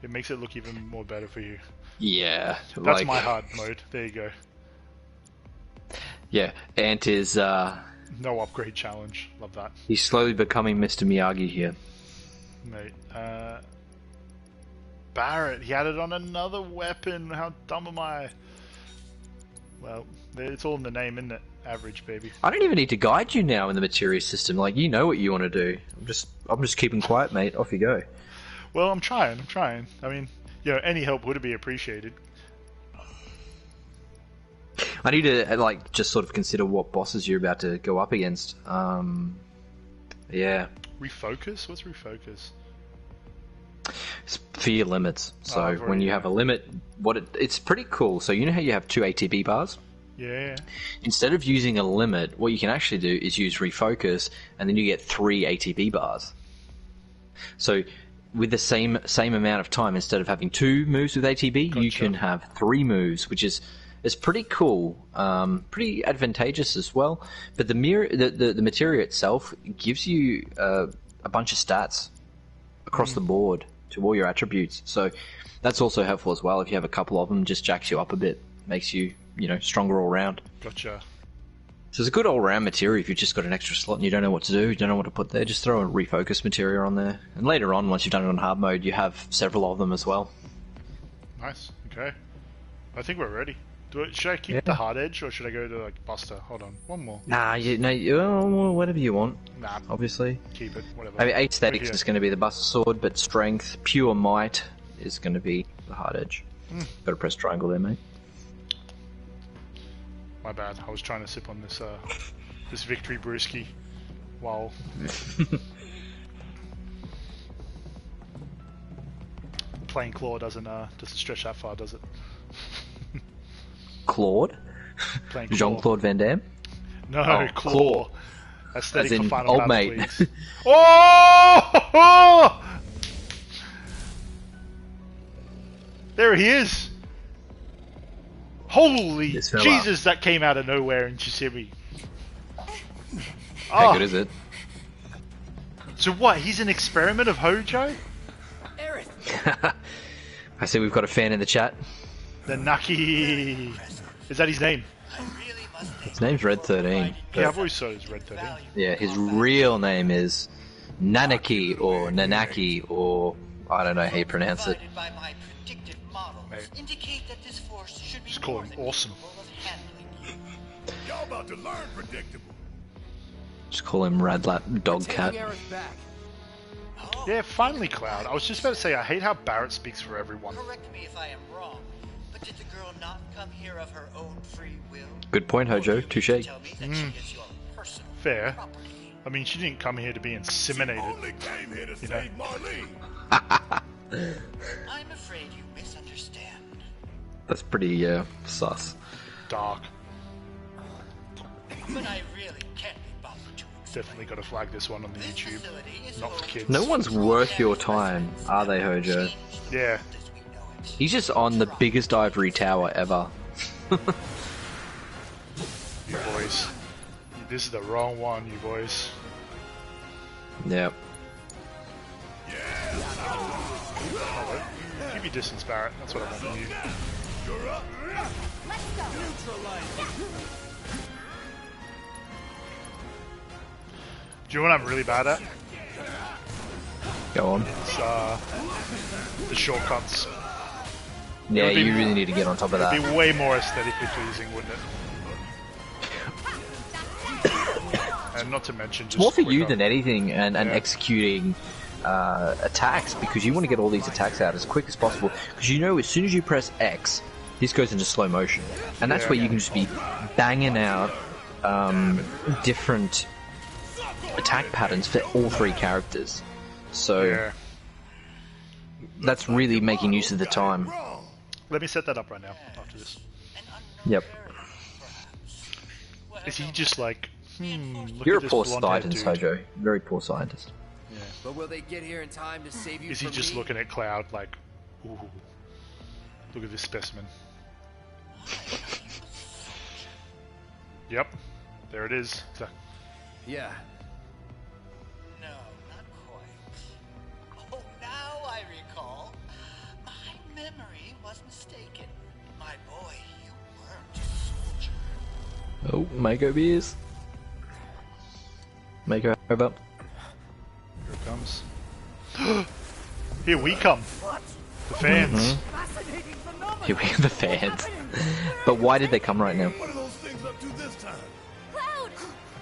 It makes it look even more better for you. Yeah. That's my hard mode. There you go. Yeah, Ant is... No upgrade challenge. Love that. He's slowly becoming Mr. Miyagi here. Mate, Barrett, he had it on another weapon. How dumb am I? Well, it's all in the name, isn't it? Average, baby. I don't even need to guide you now in the materia system. Like, you know what you want to do. I'm just keeping quiet, mate. Off you go. Well, I'm trying. I mean, any help would be appreciated. I need to just sort of consider what bosses you're about to go up against. Yeah. Refocus? What's refocus? It's for your limits. So when you have a limit, it's pretty cool. So you know how you have 2 ATB bars? Yeah. Instead of using a limit, what you can actually do is use refocus, and then you get 3 ATB bars. So with the same amount of time, instead of having 2 moves with ATB, you can have 3 moves, which is pretty cool, pretty advantageous as well. But the materia itself gives you a bunch of stats across the board to all your attributes. So that's also helpful as well. If you have a couple of them, just jacks you up a bit, makes you, stronger all round. Gotcha. So it's a good all-round materia if you've just got an extra slot and you don't know what to do, you don't know what to put there, just throw a refocus materia on there. And later on, once you've done it on hard mode, you have several of them as well. Nice, okay. I think we're ready. Should I keep the hard edge, or should I go to, Buster? Hold on, one more. Nah, whatever you want. Nah. Obviously. Keep it, whatever. I mean, aesthetics is going to be the Buster Sword, but strength, pure might is going to be the hard edge. Got to press triangle there, mate. My bad, I was trying to sip on this this victory brewski while... Playing Claw doesn't stretch that far, does it? Claude? Jean-Claude Van Damme? No, Claw. Aesthetic for Final old Battle, mate. please. Oh! There he is. Holy Jesus, that came out of nowhere in Chisimi. How good is it? So what, he's an experiment of Hojo? Areith. I see we've got a fan in the chat. The Naki. Is that his name? His name's Red 13. Yeah, I've always thought it was Red 13. Yeah, his real name is Nanaki or Nanaki, or I don't know how you pronounce it. Just call him awesome. Y'all about to learn predictable. Just call him Radlap Dog Cat. Yeah, finally, Cloud. I was just about to say, I hate how Barrett speaks for everyone. Correct me if I am wrong, but did the girl not come here of her own free will? Good point, Hojo. Touche. Fair. I mean, she didn't come here to be inseminated. She only came here to save Marlene. I'm afraid you misunderstand. That's pretty sus. Dark. But I really can't be bothered to. Definitely got to flag this one on the YouTube. Not for kids. No one's worth your time, are they, Hojo? Yeah. He's just on the biggest ivory tower ever. You boys. This is the wrong one, you boys. Yep. Oh, keep your distance, Barrett. That's what I want from you. Do you know what I'm really bad at? Go on. It's the shortcuts. Yeah, you really need to get on top of that. It'd be way more aesthetically pleasing, wouldn't it? And not to mention just more for you than anything, and executing attacks, because you want to get all these attacks out as quick as possible, because you know as soon as you press X, this goes into slow motion, and that's where you can just be banging out different attack patterns for all three characters. So that's really making use of the time. Let me set that up right now after this. Yep. Is he just like, look You're at a poor this scientist, Hojo. Very poor scientist. Yeah. But will they get here in time to save you? Is he just looking at Cloud like, ooh, look at this specimen? Yep, there it is. So, yeah. No, not quite. Oh, now I recall. My memory was mistaken. My boy, you weren't a soldier. Oh, Mako beers. Mako over. Here it comes. Here we come. The fans. Here we have the fans. But why did they come right now?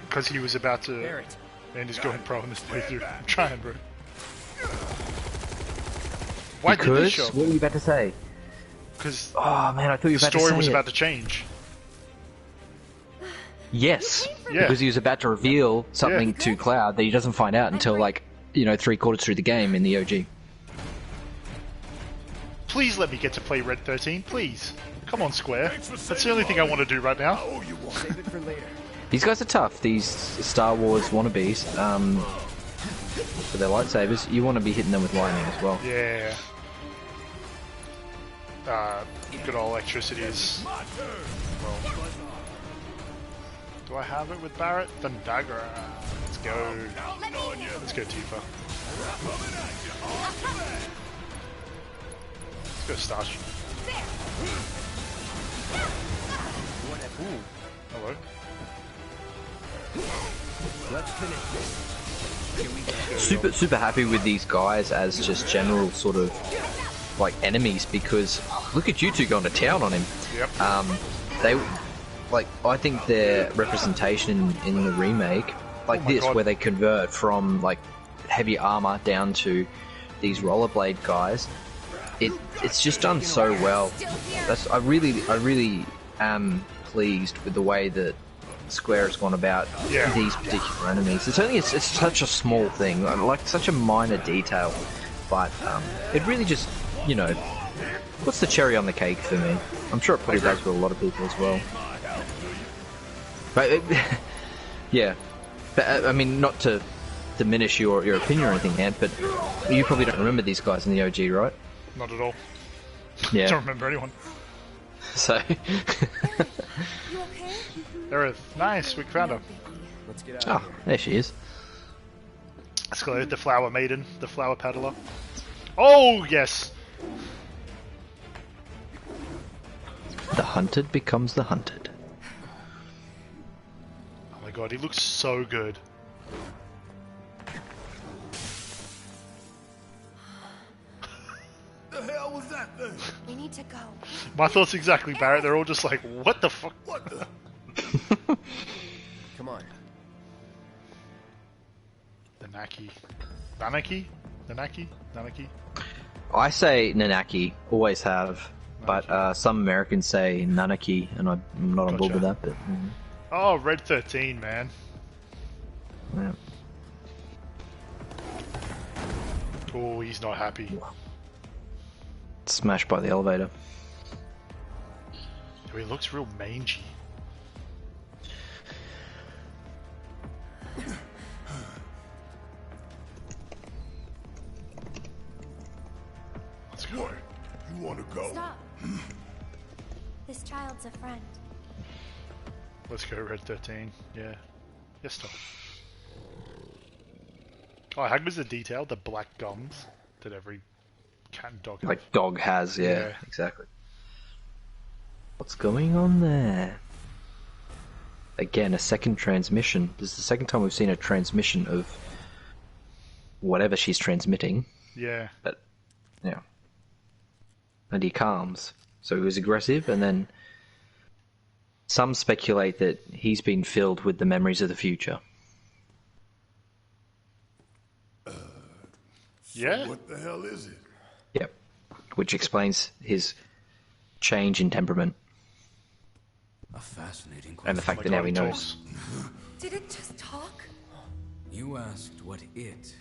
Because he was about to end his going pro in this playthrough. I'm trying, bro. Why did they show? What were you about to say? Because oh man, I thought you were about to say the story was about to change. Yes, because he was about to reveal something to Cloud that he doesn't find out until like 3/4 through the game in the OG. Please let me get to play Red 13, please. Come on, Square. That's the only thing I want to do right now. Save it for later. These guys are tough, these Star Wars wannabes. For their lightsabers, you want to be hitting them with lightning as well. Yeah. Good old electricity is... Well, do I have it with Barrett? Thundagra. Let's go. Let's go, Tifa. Let's go, Stash. Ooh. Hello. Let's finish. Super happy with these guys as just general sort of like enemies, because look at you two going to town on him. Yep. I think their representation in the remake, like where they convert from like heavy armor down to these rollerblade guys, it's just done so well. I really am pleased with the way that Square has gone about these particular enemies. It's such a small thing, like such a minor detail, but it really just puts the cherry on the cake for me. I'm sure it probably does for a lot of people as well. But but I mean, not to diminish your opinion or anything, Ant, but you probably don't remember these guys in the OG, right? Not at all. Yeah. Don't remember anyone. So. Areith, nice, we found her. Let's get out. Oh, there she is. Let's go, the flower maiden, the flower peddler. Oh, yes! The hunted becomes the hunted. Oh my god, he looks so good. The hell was that thing? We need to go. My thoughts exactly, Barrett. They're all just like, what the fuck? What the? Come on. The Naki. Nanaki? Nanaki? Nanaki? I say Nanaki, always have, but some Americans say Nanaki, and I'm not on board with that. But oh, Red 13, man. Yeah. Oh, he's not happy. Smashed by the elevator. Oh, he looks real mangy. Let's go. What? You want to go? Stop. This child's a friend. Let's go, Red 13. Yeah. Yes, stop. Oh, how good was the detail? The black gums that every cat and dog have. Like dog has, yeah, exactly. What's going on there? Again, a second transmission. This is the second time we've seen a transmission of whatever she's transmitting. Yeah. But, yeah. And he calms. So he was aggressive, and then some speculate that he's been filled with the memories of the future. Yeah? What the hell is it? Yep. Which explains his change in temperament. A fascinating question. And the fact that now he knows. Did it just talk? You asked what it is.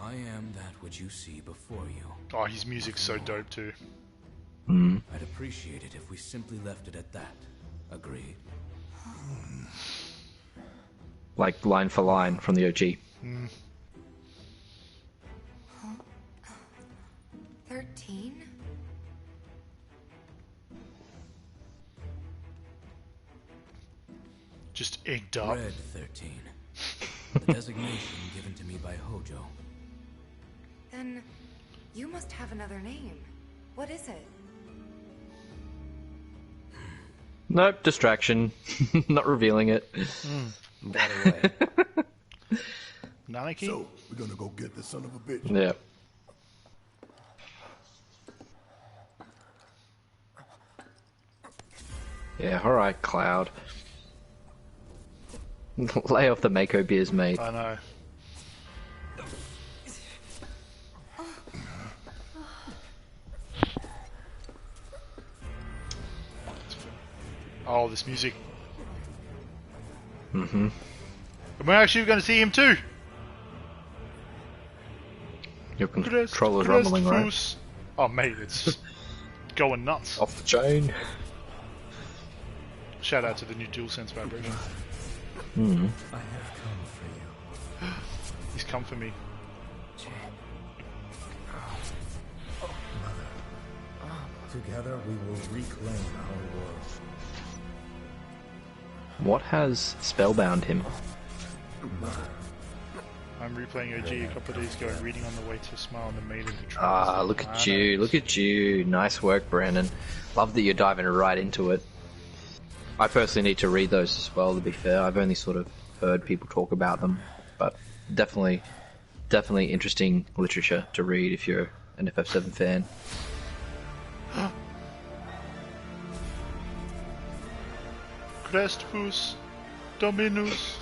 I am that which you see before you. Oh, his music's so dope too. I'd appreciate it if we simply left it at that. Agreed? Like line for line from the OG. 13? Just inked up. Red 13. The designation given to me by Hojo. Then you must have another name. What is it? Nope, distraction. Not revealing it. By the way. Nanaki? So, we're gonna go get the son of a bitch. Yeah. Yeah, alright, Cloud. Lay off the Mako beers, mate. I know. Oh, this music. Mm-hmm. And we're actually going to see him too. Your controller's rumbling, right? Oh, mate, it's just going nuts. Off the chain. Shout out to the new DualSense vibration. Mm-hmm. I have come for you. He's come for me. Together we will reclaim our world. What has spellbound him? I'm replaying OG a couple of days ago and reading on the way to Smile and the Maiden. Ah, look at you, look at you. Nice work, Brandon. Love that you're diving right into it. I personally need to read those as well, to be fair. I've only sort of heard people talk about them, but definitely interesting literature to read if you're an FF7 fan. Crestus Dominus.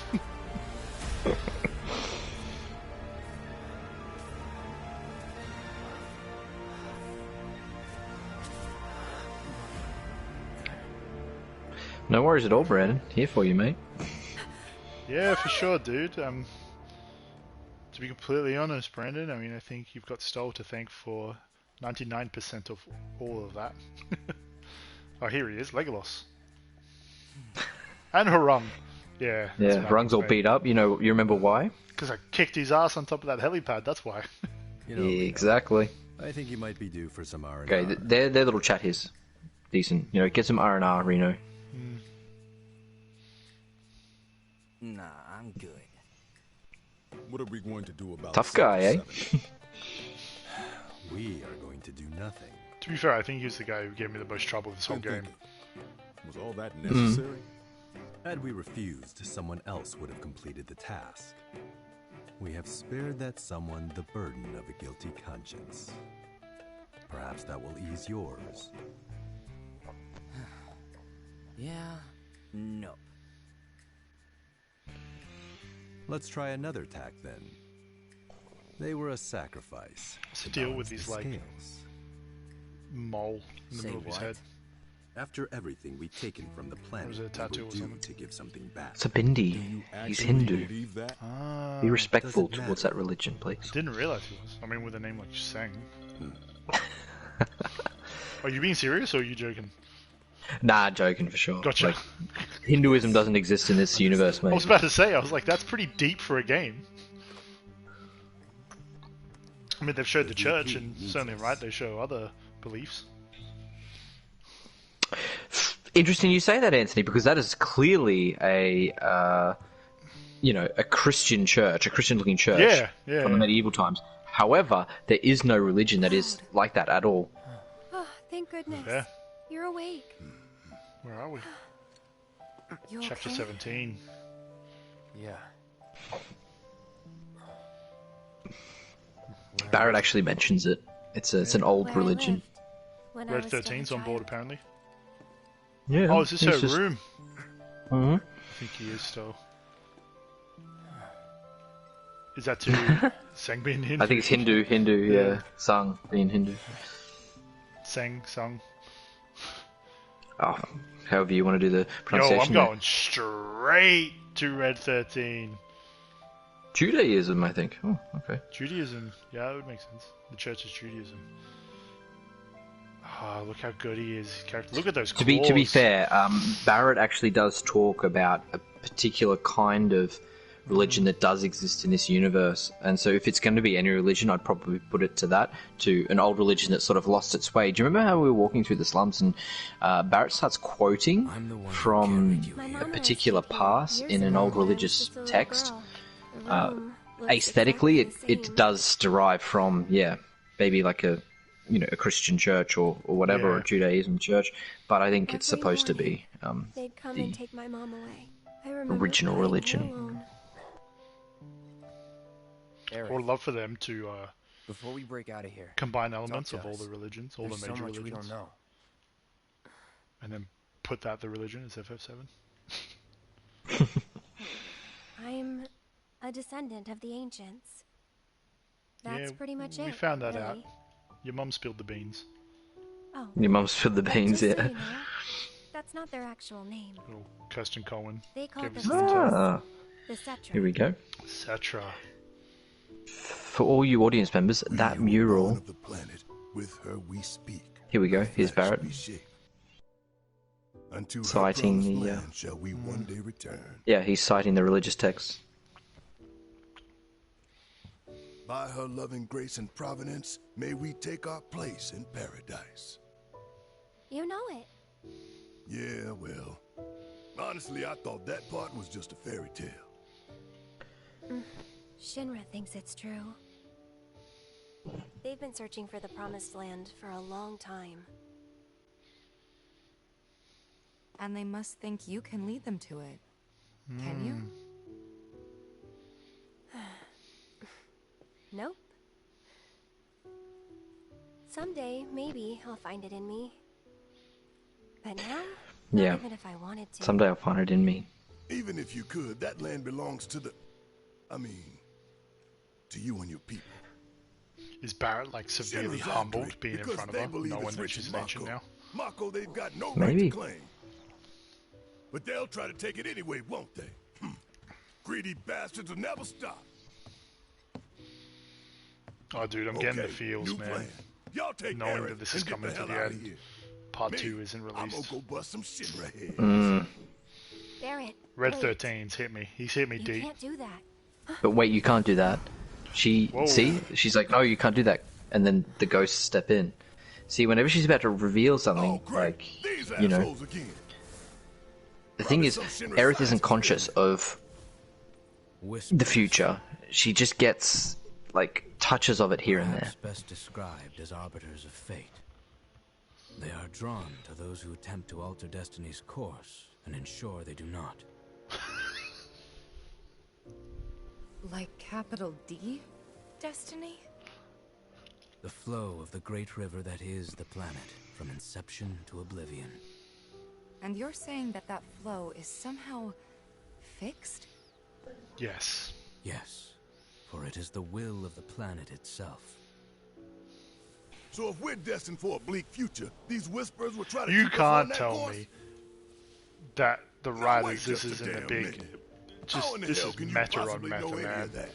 No worries at all, Brandon. Here for you, mate. Yeah, for sure, dude. To be completely honest, Brandon, I mean, I think you've got Stoll to thank for 99% of all of that. Oh, here he is, Legolas. And Harung. Yeah. Yeah, Harung's all beat up. You remember why? Because I kicked his ass on top of that helipad, that's why. You know, yeah, exactly. I think you might be due for some R&R. Okay, their little chat is decent. Get some R&R, Reno. Nah, I'm good. What are we going to do about Tough guy, eh? We are going to do nothing. To be fair, I think he was the guy who gave me the most trouble this whole game. Was all that necessary? Had we refused, someone else would have completed the task. We have spared that someone the burden of a guilty conscience. Perhaps that will ease yours. Yeah, no. Let's try another tack then. They were a sacrifice. What's the deal with these, like, scales. mole in the middle of his head? After everything we've taken from the planet, Or is it a tattoo we or will something? do to give something back. It's a bindi. He's Hindu. Ah, Be respectful towards that religion, please. I didn't realize he was. I mean, with a name like Shang. Are you being serious or are you joking? Nah, joking for sure. Gotcha. Like, Hinduism doesn't exist in this universe, mate. I was about to say, I was like, that's pretty deep for a game. I mean, they've showed the church, and certainly right, they show other beliefs. Interesting you say that, Anthony, because that is clearly a Christian church, a Christian-looking church from the medieval times. However, there is no religion that is like that at all. Oh, thank goodness. Yeah. You're awake. Where are we? You Chapter okay? 17. Yeah. Barrett actually mentions it. It's an old religion. Red 13's on board, apparently. Yeah. Oh, is this her room? Mm-hmm. I think he is still. Is that to Sang being Hindu? I think it's Hindu, yeah. Sang being Hindu. Sang. Oh, however you want to do the pronunciation. Yo, I'm going straight to Red 13. Judaism, I think. Oh, okay. Judaism, yeah, that would make sense. The church is Judaism. Oh, look how good he is. Look at those claws. To be fair, Barrett actually does talk about a particular kind of religion that does exist in this universe, and so if it's going to be any religion, I'd probably put it to that, to an old religion that sort of lost its way. Do you remember how we were walking through the slums and Barrett starts quoting from a particular pass in an old religious text? Aesthetically, it does derive from, maybe like a Christian church or whatever, or a Judaism church, but I think it's supposed to be they'd come and take my mom away. I original religion. I would love for them to before we break out of here, combine elements of all the religions, all the major religions. We don't know. And then put the religion as FF7. I'm a descendant of the ancients. That's pretty much it. We found that really. out. Your mum spilled the beans. Oh. Your mum spilled the beans, just yeah. So you know, that's not their actual name. Little Kirsten Cohen. They call it the Ah. Cetra. Here we go. Cetra. For all you audience members, that mural. Of the planet, with her we speak. Here we go. Here's Barrett. Unto citing her the. land shall we one day return. Yeah, he's citing the religious text. By her loving grace and providence, may we take our place in paradise. You know it. Yeah, well, honestly, I thought that part was just a fairy tale. Shinra thinks it's true. They've been searching for the Promised Land for a long time. And they must think you can lead them to it. Can you? Nope. Someday, maybe, I'll find it in me. But now, not Yeah. even if I wanted to. Someday I'll find it in me. Even if you could, that land belongs to the... to you and your people. Is Barrett like severely humbled being in front of her, knowing that she's ancient now? Mako, they've got no Maybe. right to claim. But they'll try to take it anyway, won't they? Greedy bastards will never stop. Oh, dude, I'm getting the feels, new man. plan. Y'all take Knowing Areith that this is and get coming the to hell the outta end. here. Part Me, 2 isn't I'm released. gonna go bust some Shinra heads. Barrett, Red wait. 13's hit me. He's hit me You deep. can't do that. But wait, you can't do that. She's like, no, you can't do that. And then the ghosts step in. See, whenever she's about to reveal something, like, you know, the thing is, Aerith isn't conscious of the future. She just gets, like, touches of it here and there. Perhaps best described as arbiters of fate. They are drawn to those who attempt to alter destiny's course and ensure they do not. Like capital D? Destiny? The flow of the great river that is the planet, from inception to oblivion. And you're saying that that flow is somehow fixed? Yes. Yes, for it is the will of the planet itself. So if we're destined for a bleak future, these whispers will try to You keep us on can't that tell course? me that the Now writers, wait this just a isn't a damn big... minute. Just, How in the this hell is can you meta on possibly meta, know any man. of that?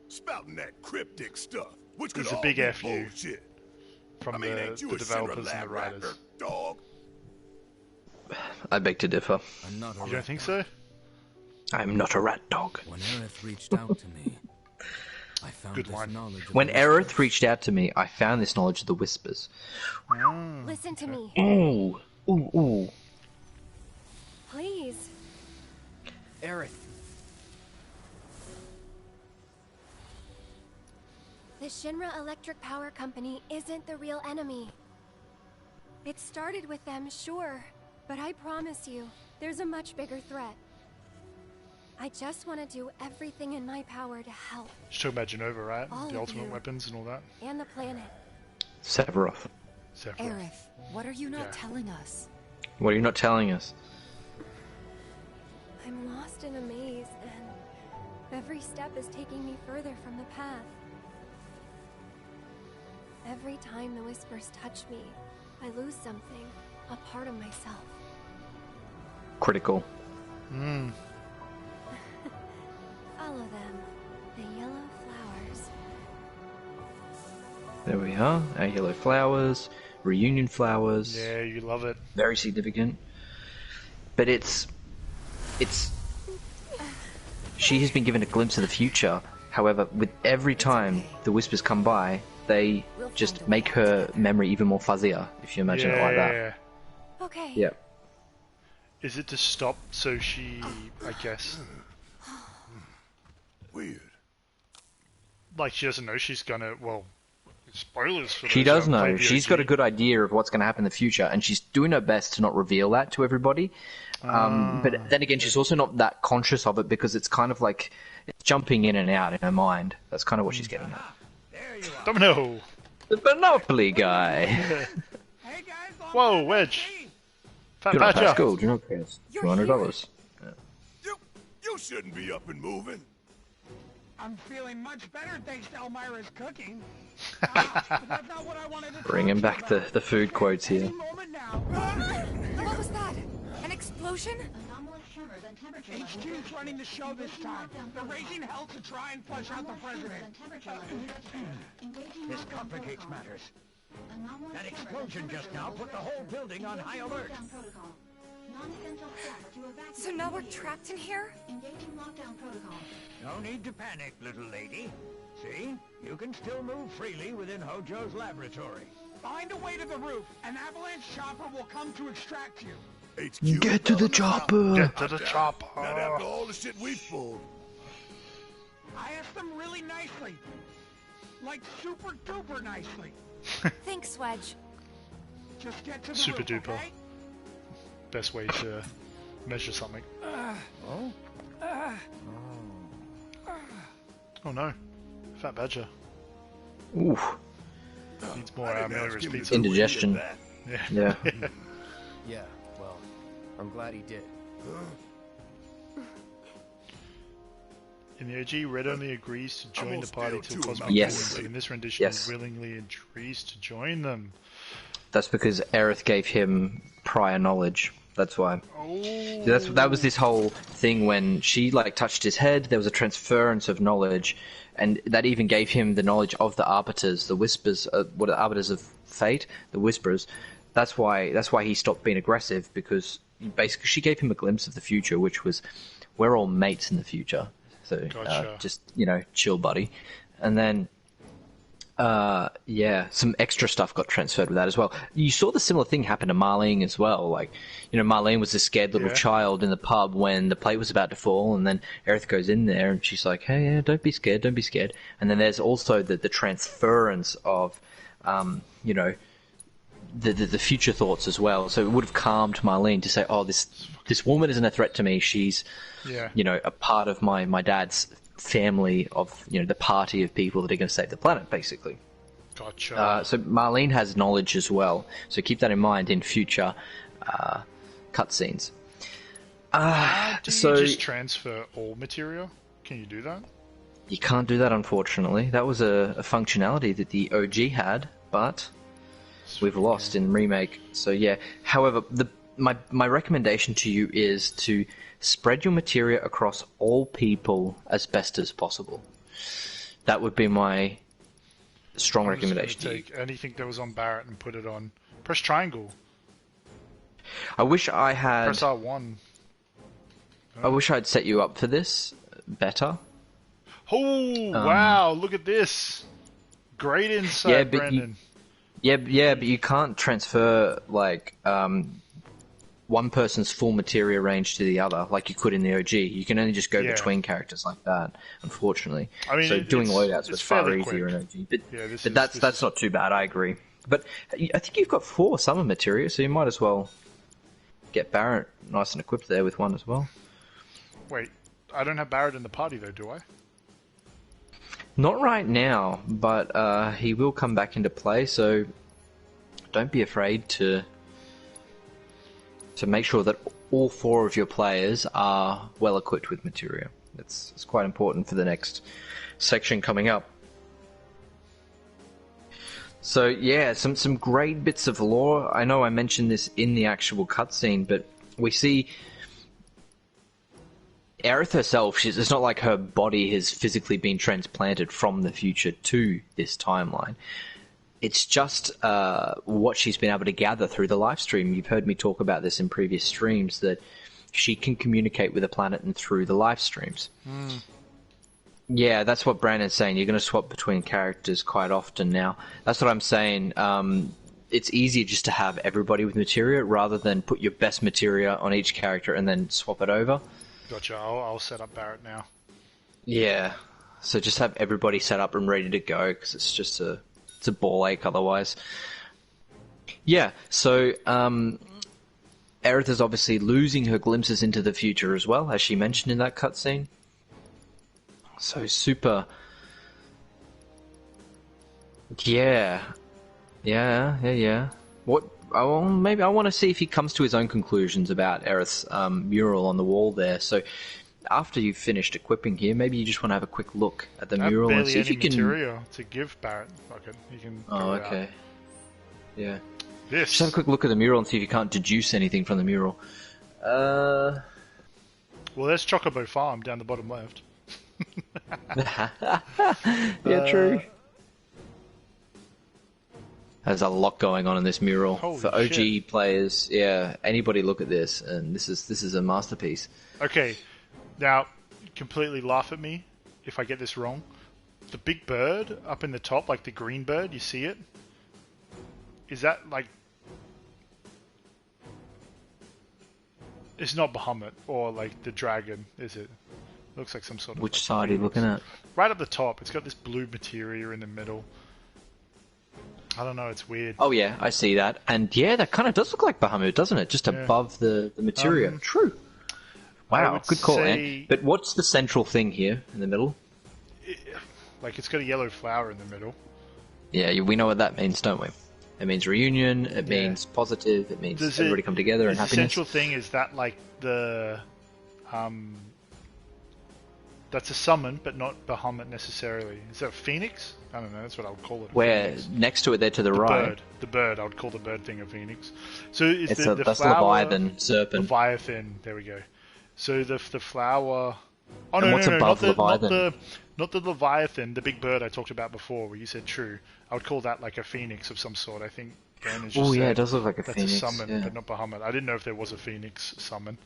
Spouting that cryptic stuff, which could It's a all big be F you bullshit. from ain't the you a developers Shinra and the writers. lab dog? I beg to differ. I'm not a You don't rat think dog. so? I'm not a rat dog. When Areith reached out to me, I found Good this line. knowledge of When the Aerith whispers. reached out to me, I found this knowledge of the whispers. Listen to me. Ooh, ooh, ooh. Please. Aerith. The Shinra Electric Power Company isn't the real enemy. It started with them, sure, but I promise you, there's a much bigger threat. I just want to do everything in my power to help. She's talking about Genova, right? All The of ultimate you. weapons and all that. And the planet. Sephiroth. Aerith, what are you not telling us? What are you not telling us? I'm lost in a maze, and every step is taking me further from the path. Every time the whispers touch me, I lose something, a part of myself. Critical. Follow them, the yellow flowers. There we are. Our yellow flowers, reunion flowers. Yeah, you love it. Very significant. But it's... She has been given a glimpse of the future. However, with every time the whispers come by, they just make her memory even more fuzzier, if you imagine it like that. Okay. Yeah. Is it to stop so she, I guess... Weird. Like, she doesn't know she's gonna... Well, spoilers for She those does who haven't know. played the She's OG. got a good idea of what's going to happen in the future, and she's doing her best to not reveal that to everybody. But then again, she's also not that conscious of it because it's kind of like it's jumping in and out in her mind. That's kind of what she's getting at. Domino! The Monopoly guy. Whoa, Wedge! Fat Do not Badger! pass school. Do not pass. $200. You shouldn't be up and moving. I'm feeling much better thanks to Elmira's cooking. But that's not what I wanted to Bringing back the food quotes here. What was that? An explosion? HQ's running the show this time. They're raising hell to try and flush out the president. This complicates matters. That explosion just now put the whole building on high alert. So now we're trapped in here? No need to panic, little lady. See? You can still move freely within Hojo's laboratory. Find a way to the roof. An avalanche chopper will come to extract you. HQ, Get to the chopper! Get to the chopper! Not after all the shit we've pulled. I asked them really nicely. Like super duper nicely. Thanks, Wedge. Just get to the Super roof, duper. okay? Best way to measure something. Oh no. Fat Badger. Oof. Needs more Miller's pizza. Indigestion. Yeah. Yeah, well, I'm glad he did. In the OG, Red only agrees to join the party till Cosmic Yes. Union, but in this rendition, Yes. he willingly agrees to join them. That's because Aerith gave him prior knowledge. That's why. Oh. That was this whole thing when she touched his head. There was a transference of knowledge, and that even gave him the knowledge of the Arbiters, the Whispers, what are the Arbiters of Fate, the Whisperers. That's why he stopped being aggressive, because basically she gave him a glimpse of the future, which was we're all mates in the future. So Gotcha. just chill, buddy. And then some extra stuff got transferred with that as well. You saw the similar thing happen to Marlene as well. Marlene was a scared little child in the pub when the plate was about to fall, and then Aerith goes in there and she's like, hey, yeah, don't be scared. And then there's also the transference of, the future thoughts as well. So it would have calmed Marlene to say, oh, this woman isn't a threat to me. She's, a part of my dad's family of, the party of people that are going to save the planet, basically. Gotcha. So Marlene has knowledge as well. So keep that in mind in future cutscenes. Do you just transfer all material? Can you do that? You can't do that, unfortunately. That was a functionality that the OG had, but we've lost in remake. So yeah. However, my recommendation to you is to spread your materia across all people as best as possible. That would be my strong I'm just recommendation gonna to you. take anything that was on Barrett and put it on. Press triangle. I wish I had. Press R1. I wish I'd set you up for this better. Oh wow! Look at this. Great insight, Brandon. But you can't transfer like one person's full materia range to the other like you could in the OG. You can only just go between characters like that, unfortunately. I mean, so doing loadouts was far easier in OG. But that's not too bad, I agree. But I think you've got 4 summer materia, so you might as well get Barrett nice and equipped there with one as well. Wait, I don't have Barrett in the party though, do I? Not right now, but he will come back into play, so don't be afraid to make sure that all 4 of your players are well equipped with materia. It's quite important for the next section coming up. So yeah, some great bits of lore. I know I mentioned this in the actual cutscene, but we see Aerith herself, it's not like her body has physically been transplanted from the future to this timeline. It's just what she's been able to gather through the live stream. You've heard me talk about this in previous streams, that she can communicate with the planet and through the live streams. Yeah, that's what Brandon's saying. You're going to swap between characters quite often now. That's what I'm saying. It's easier just to have everybody with materia rather than put your best materia on each character and then swap it over. Gotcha. I'll set up Barrett now. Yeah. So just have everybody set up and ready to go, because it's just a ball ache otherwise. Yeah. So Aerith is obviously losing her glimpses into the future as well, as she mentioned in that cutscene. So super. Yeah. What? Maybe I want to see if he comes to his own conclusions about Aerith's mural on the wall there. So after you've finished equipping here, maybe you just want to have a quick look at the mural and see if you can. Material to give Barrett. Okay, you can. Oh, okay. Yeah. This. Just have a quick look at the mural and see if you can't deduce anything from the mural. Well, there's Chocobo Farm down the bottom left. Yeah, true. There's a lot going on in this mural. For OG players, yeah, anybody look at this, and this is a masterpiece. Okay, now, completely laugh at me if I get this wrong. The big bird up in the top, like the green bird, you see it? Is that like... It's not Bahamut or like the dragon, is it? Looks like some sort of... Which side are you looking at? Right up the top. It's got this blue materia in the middle. I don't know, it's weird. Oh yeah, I see that. And yeah, that kind of does look like Bahamut, doesn't it? Just above the materia. True. Wow, good call, man. But what's the central thing here in the middle? Like, it's got a yellow flower in the middle. Yeah, we know what that means, don't we? It means reunion, it means positive, it means everybody come together and happiness. The central thing is that, like, the... that's a summon, but not Bahamut necessarily. Is that a phoenix? I don't know, that's what I would call it. Where, next to it there to the right? The bird, I would call the bird thing a phoenix. So is the that's flower... Leviathan, serpent. Leviathan, there we go. So the flower... Oh, and what's above Leviathan? Not the Leviathan, the big bird I talked about before, where you said true. I would call that like a phoenix of some sort. I think Brandon's just said yeah, it does look like a that's phoenix. That's a summon, yeah. but not Bahamut. I didn't know if there was a phoenix summon.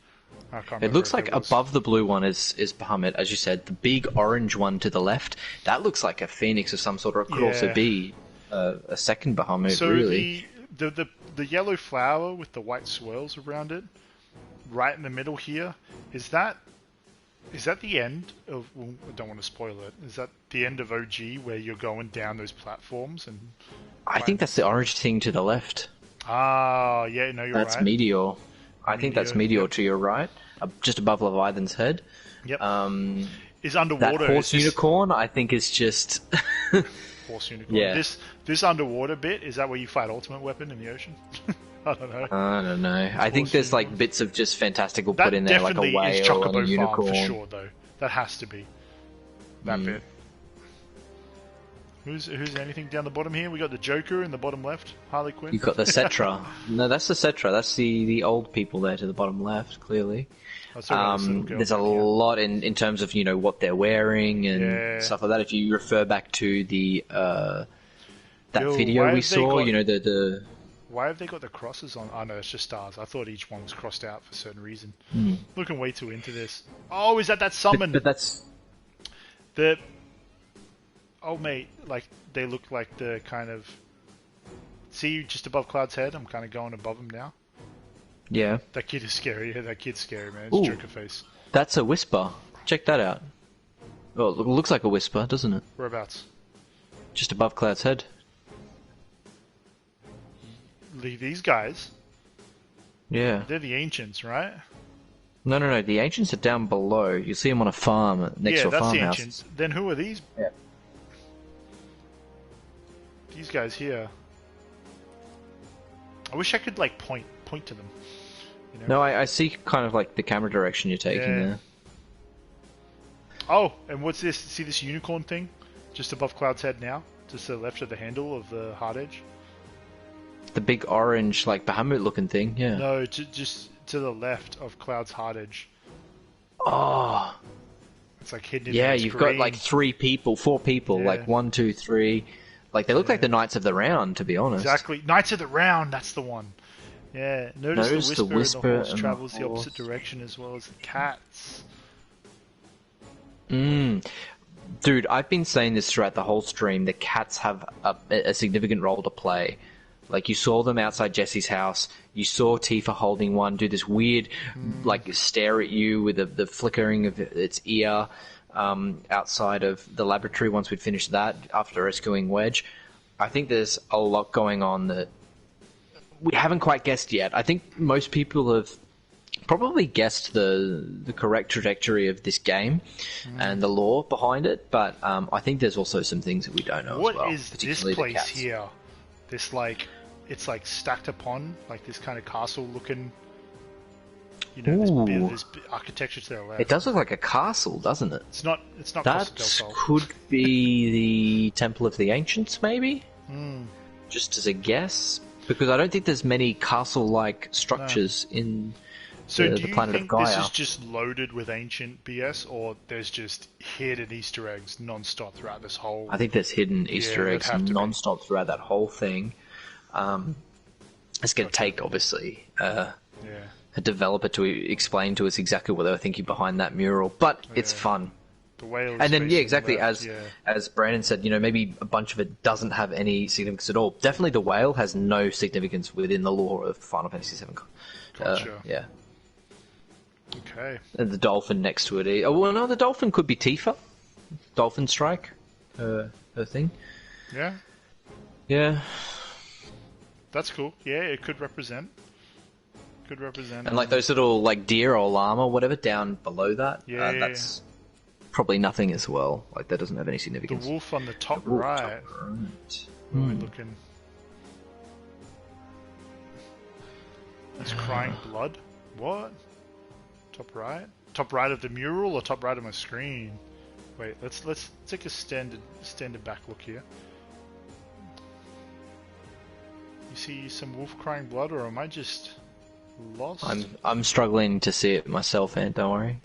I can't remember. It looks like above the blue one is Bahamut, as you said. The big orange one to the left, that looks like a phoenix of some sort, or it could also be a second Bahamut, so really. The yellow flower with the white swirls around it, right in the middle here, is that the end of... Well, I don't want to spoil it. Is that the end of OG where you're going down those platforms? And I think that's the orange thing to the left. Ah, yeah, no, you're right. That's Meteor. I think that's Meteor to your right, just above Leviathan's head. Yep. Is underwater... That horse unicorn, I think, is just... Horse unicorn. Yeah. This underwater bit, is that where you fight Ultimate Weapon in the ocean? I don't know. I think there's like bits of just fantastical put in there, like a whale and a unicorn. For sure, though. That has to be that bit. Who's anything down the bottom here? We got the Joker in the bottom left, Harley Quinn. You've got the Cetra. No, that's the Cetra. That's the old people there to the bottom left, clearly. There's a lot in terms of what they're wearing and stuff like that. If you refer back to the video we saw. You know the. Why have they got the crosses on? Oh no, it's just stars. I thought each one was crossed out for a certain reason. Looking way too into this. Oh, is that summon? But that's the. Oh mate, like they look like the kind of. See, just above Cloud's head. I'm kind of going above him now. Yeah. That kid is scary. Yeah, that kid's scary, man. It's Joker face. That's a whisper. Check that out. Oh, it looks like a whisper, doesn't it? Whereabouts? Just above Cloud's head. These guys. Yeah. They're the ancients, right? No. The ancients are down below. You see them on a farm next to a farmhouse. Yeah, that's the ancients. Then who are these? Yeah. These guys here. I wish I could like point to them. You know? No, I see kind of like the camera direction you're taking there. Oh, and what's this? See this unicorn thing? Just above Cloud's head now? Just to the left of the handle of the hard edge? The big orange, like Bahamut looking thing, yeah. No, just to the left of Cloud's hard edge. Oh. It's like hidden in yeah, you've got like 4 people, like 1, 2, 3. Like they look like the Knights of the Round, to be honest. Exactly. Knights of the Round, that's the one. Yeah, notice the whisper and the horse travels the opposite direction as well as the cats. Dude, I've been saying this throughout the whole stream. The cats have a significant role to play. Like, you saw them outside Jesse's house. You saw Tifa holding one, do this weird, like, stare at you with the flickering of its ear outside of the laboratory once we'd finished that after rescuing Wedge. I think there's a lot going on that we haven't quite guessed yet. I think most people have probably guessed the correct trajectory of this game and the lore behind it, but I think there's also some things that we don't know as well. What is this place here? This, like, it's like stacked upon, like this kind of castle looking, you know, this architecture to the left. It does look like a castle, doesn't it? It's not That could be the Temple of the Ancients, maybe? Just as a guess. Because I don't think there's many castle-like structures in the planet of Gaia. This is just loaded with ancient BS, or there's just hidden Easter eggs non-stop throughout this whole... I think there's hidden Easter eggs non-stop throughout that whole thing. It's going to take, obviously, a developer to explain to us exactly what they were thinking behind that mural, but it's fun. The whale and then, exactly, as Brandon said, you know, maybe a bunch of it doesn't have any significance at all. Definitely the whale has no significance within the lore of Final Fantasy VII. Gotcha. Yeah. Okay. And the dolphin next to it. Well, no, the dolphin could be Tifa. Dolphin Strike. Her thing. Yeah. Yeah. That's cool. Yeah, it could represent. And like those little like deer or llama or whatever down below that. That's probably nothing as well. Like that doesn't have any significance. The wolf on the top right. Where are we looking? It's crying blood. What? Top right? Top right of the mural or top right of my screen? Wait, let's take a standard back look here. You see some wolf crying blood, or am I just lost? I'm struggling to see it myself, Ant, don't worry.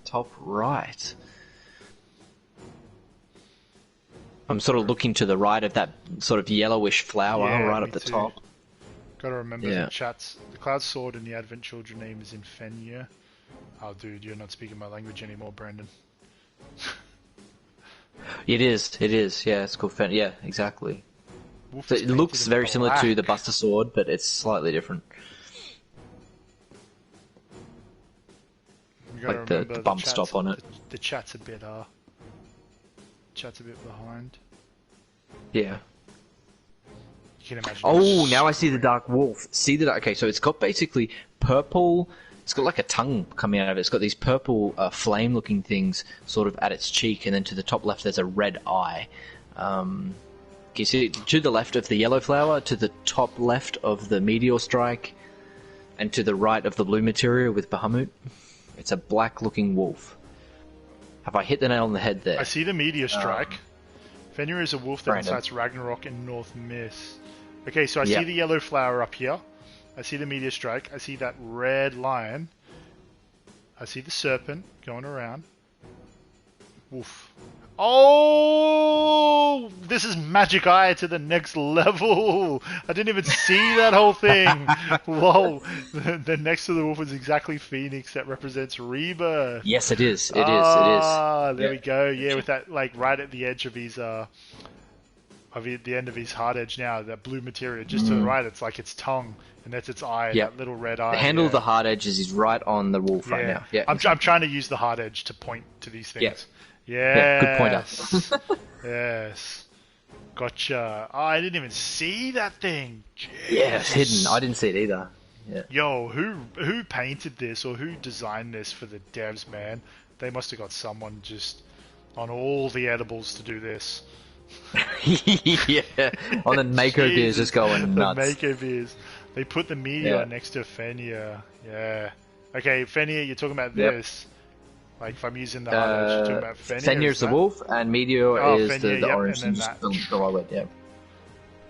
Top right. I'm sort of looking to the right of that sort of yellowish flower right at the top. Gotta remember the chats. The Cloud Sword in the Advent Children name is in Fenrir. Oh, dude, you're not speaking my language anymore, Brandon. It is. Yeah, it's called Fenrir. Yeah, exactly. So it looks very similar to the Buster Sword, but it's slightly different. Like the bump stop on it. The chat's a bit behind. Yeah. You can imagine. Oh, now I see the Dark Wolf. Okay, so it's got basically purple. It's got like a tongue coming out of it. It's got these purple flame-looking things sort of at its cheek, and then to the top left there's a red eye. You see to the left of the yellow flower, to the top left of the meteor strike, and to the right of the blue material with Bahamut. It's a black-looking wolf. Have I hit the nail on the head there? I see the meteor strike. Fenrir is a wolf that incites Ragnarok in North Mist. Okay, so I see the yellow flower up here. I see the meteor strike. I see that red lion. I see the serpent going around. Wolf. Oh, this is magic eye to the next level. I didn't even see that whole thing. Whoa. The next to the wolf is exactly Phoenix. That represents rebirth. Yes, it is. Ah, there we go. Yeah, with that, like, right at the edge of his, the end of his hard edge now, that blue material just to the right, it's like its tongue, and that's its eye, that little red eye. The handle of the hard edges is right on the wolf right now. Yeah, I'm trying to use the hard edge to point to these things. Yeah, good pointer. Yes. Gotcha. Oh, I didn't even see that thing. Jeez. Yeah, it's hidden. I didn't see it either. Yeah. Yo, who painted this or who designed this for the devs, man? They must have got someone just on all the edibles to do this. Yeah, on the Mako beers just going nuts. The Mako beers. They put the meteor next to Fenrir. Yeah. Okay, Fenrir, you're talking about this. Like, if I'm using the hard edge, you're talking about Fenrir. Fenrir's the wolf, and Meteor is Fenrir, the orange and and then the red,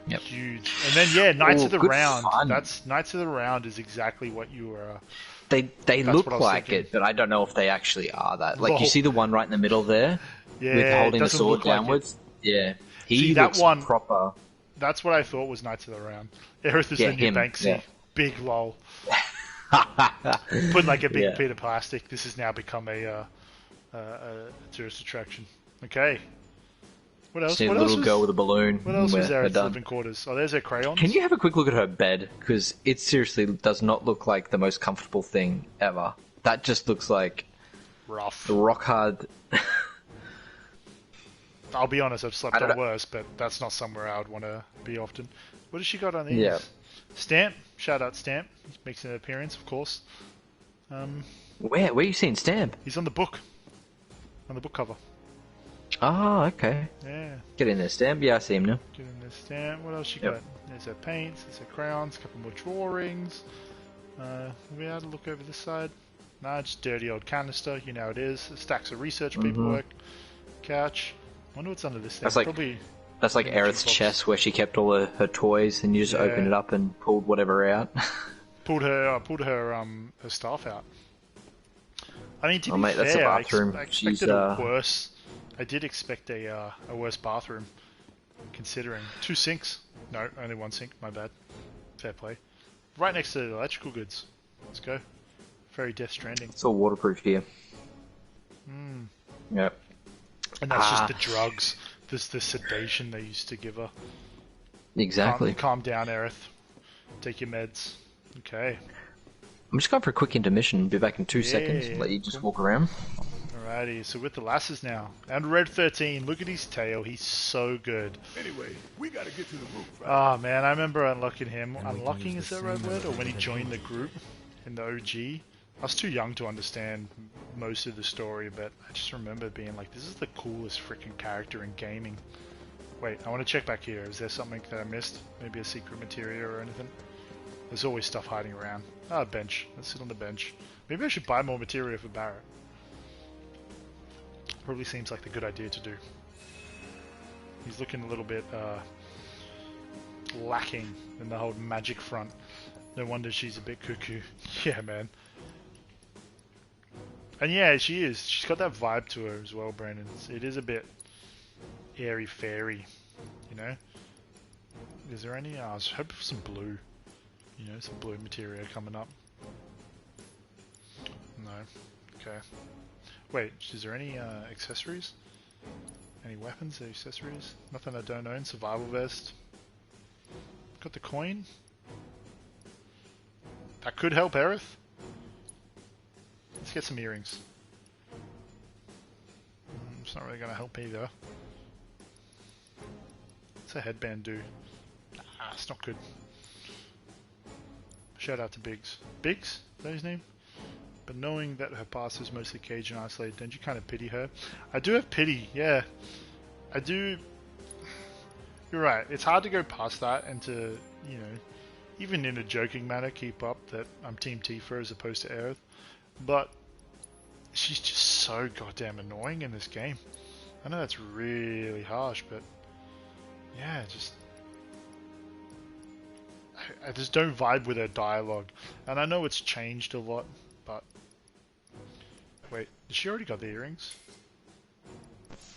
Yep. Huge. And then, Knights of the Round. Fun. That's Knights of the Round is exactly what you were... They look like it, but I don't know if they actually are that. Like, you see the one right in the middle there? with holding the sword downwards? Like he looks proper. That's what I thought was Knights of the Round. Areith is the new Banksy. Yeah. Big lol. Put like a big bit of plastic. This has now become a tourist attraction. Okay. What else? See a little girl with a balloon. What else was there at living quarters? Oh, there's her crayons. Can you have a quick look at her bed? Because it seriously does not look like the most comfortable thing ever. That just looks like rough, rock hard. I'll be honest, I've slept on worse, but that's not somewhere I would want to be often. What has she got on these? Yeah. Stamp. Shout out Stamp. He makes an appearance, of course. Where are you seeing Stamp? He's on the book. On the book cover. Oh, okay. Yeah. Get in there, Stamp. Yeah, I see him now. Get in there, Stamp. What else she got? There's her paints, there's her crayons, a couple more drawings. We'll be able to look over this side. Nah, just dirty old canister. You know how it is. Stacks of research paperwork. Couch. Wonder what's under this thing. That's like Aerith's chest where she kept all her toys, and you just opened it up and pulled whatever out. pulled her staff out. I mean, to be mate, fair, that's a bathroom. I expected a worse. I did expect a worse bathroom, considering 2 sinks. No, only 1 sink. My bad. Fair play. Right next to the electrical goods. Let's go. Very Death Stranding. It's all waterproof here. Yep. And that's just the drugs. There's the sedation they used to give her. Exactly. Calm down, Aerith. Take your meds. Okay. I'm just going for a quick intermission. Be back in 2 seconds. Let you just walk around. Alrighty, so with the lasses now. And Red 13, look at his tail. He's so good. Anyway, we gotta get to the roof. Right? Oh man, I remember unlocking him. Unlocking, is that right word? Or when he joined the group in the OG? I was too young to understand most of the story, but I just remember being like, this is the coolest freaking character in gaming. Wait, I want to check back here. Is there something that I missed? Maybe a secret materia or anything? There's always stuff hiding around. Ah, a bench. Let's sit on the bench. Maybe I should buy more materia for Barret. Probably seems like the good idea to do. He's looking a little bit lacking in the whole magic front. No wonder she's a bit cuckoo. Yeah, man. And yeah, she is. She's got that vibe to her as well, Brandon. It is a bit airy-fairy, you know? Is there any... I was hoping for some blue. You know, some blue materia coming up. No. Okay. Wait, is there any accessories? Any weapons or accessories? Nothing I don't own. Survival vest. Got the coin. That could help Aerith. Let's get some earrings. It's not really going to help either. What's a headband do? Ah, it's not good. Shout out to Biggs. Biggs? Is that his name? But knowing that her past is mostly caged and isolated, don't you kind of pity her? I do have pity, yeah. I do... You're right, it's hard to go past that and to, you know, even in a joking manner, keep up that I'm Team Tifa as opposed to Aerith. But she's just so goddamn annoying in this game. I know that's really harsh, but yeah, I just don't vibe with her dialogue. And I know it's changed a lot, but... Wait, has she already got the earrings?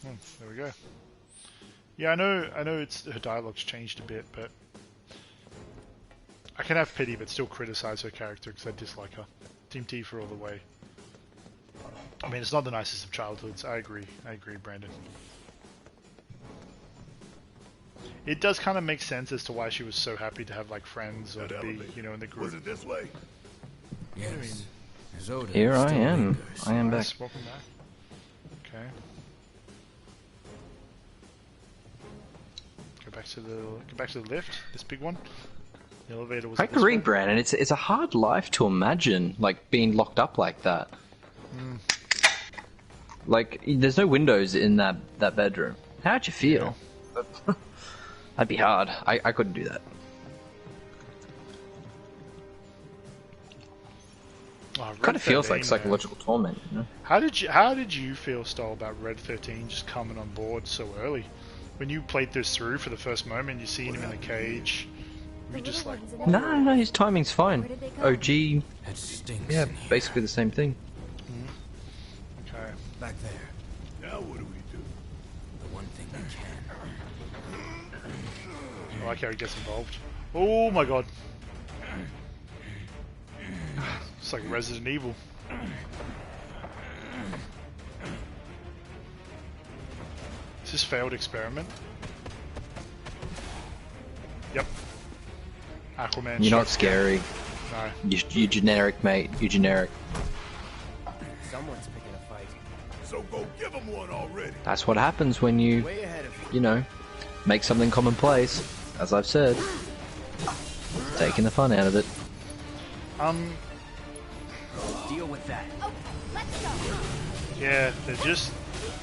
There we go. Yeah, I know her dialogue's changed a bit, but I can have pity but still criticize her character because I dislike her. Team T for all the way. I mean, it's not the nicest of childhoods. I agree, Brandon. It does kind of make sense as to why she was so happy to have like friends or to be, you know, in the group. Was it this way? Yes. Here I am. I am back. Welcome back. Okay. Go back to the lift. This big one. The elevator was. I agree, Brandon. It's a hard life to imagine, like being locked up like that. Like, there's no windows in that bedroom. How'd you feel? Yeah. That'd be hard. I couldn't do that. Oh, Kind of feels like psychological torment, you know? How did you feel, Stoll, about Red 13 just coming on board so early? When you played this through for the first moment, you see him in the cage. You just like, no, his timing's fine. OG, yeah, basically the same thing. Okay. Back there. Now what do we do? The one thing we can. I like how he gets involved. Oh my god. It's like Resident Evil. Is this failed experiment? Yep. Aquaman. You're not scary. No. You're generic, mate. You're generic. Someone's picking a fight. So go give him one already. That's what happens when you know, make something commonplace. As I've said, taking the fun out of it. Deal with that. Okay, let's go. Yeah, they're just.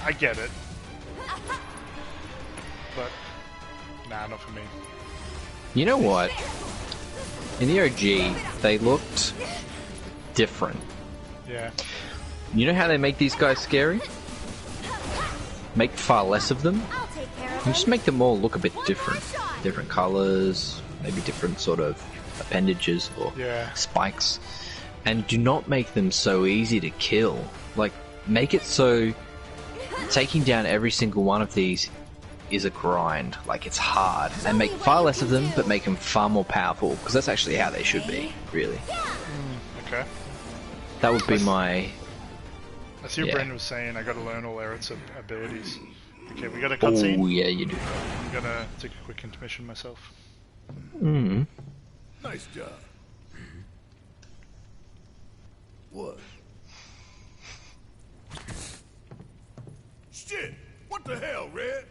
I get it. But. Nah, not for me. You know what? In the OG, they looked different. Yeah. You know how they make these guys scary? Make far less of them. And just make them all look a bit different. Different colors, maybe different sort of appendages or spikes. And do not make them so easy to kill. Like, make it so taking down every single one of these is a grind. Like, it's hard. And make far less of them, but make them far more powerful. Because that's actually how they should be, really. Okay. That would be my... I see what Brendan was saying. I gotta learn all Aerith's abilities. Okay, we got a cutscene. Oh, yeah, you do. I'm gonna take a quick intermission myself. Nice job. What? Shit! What the hell, Red?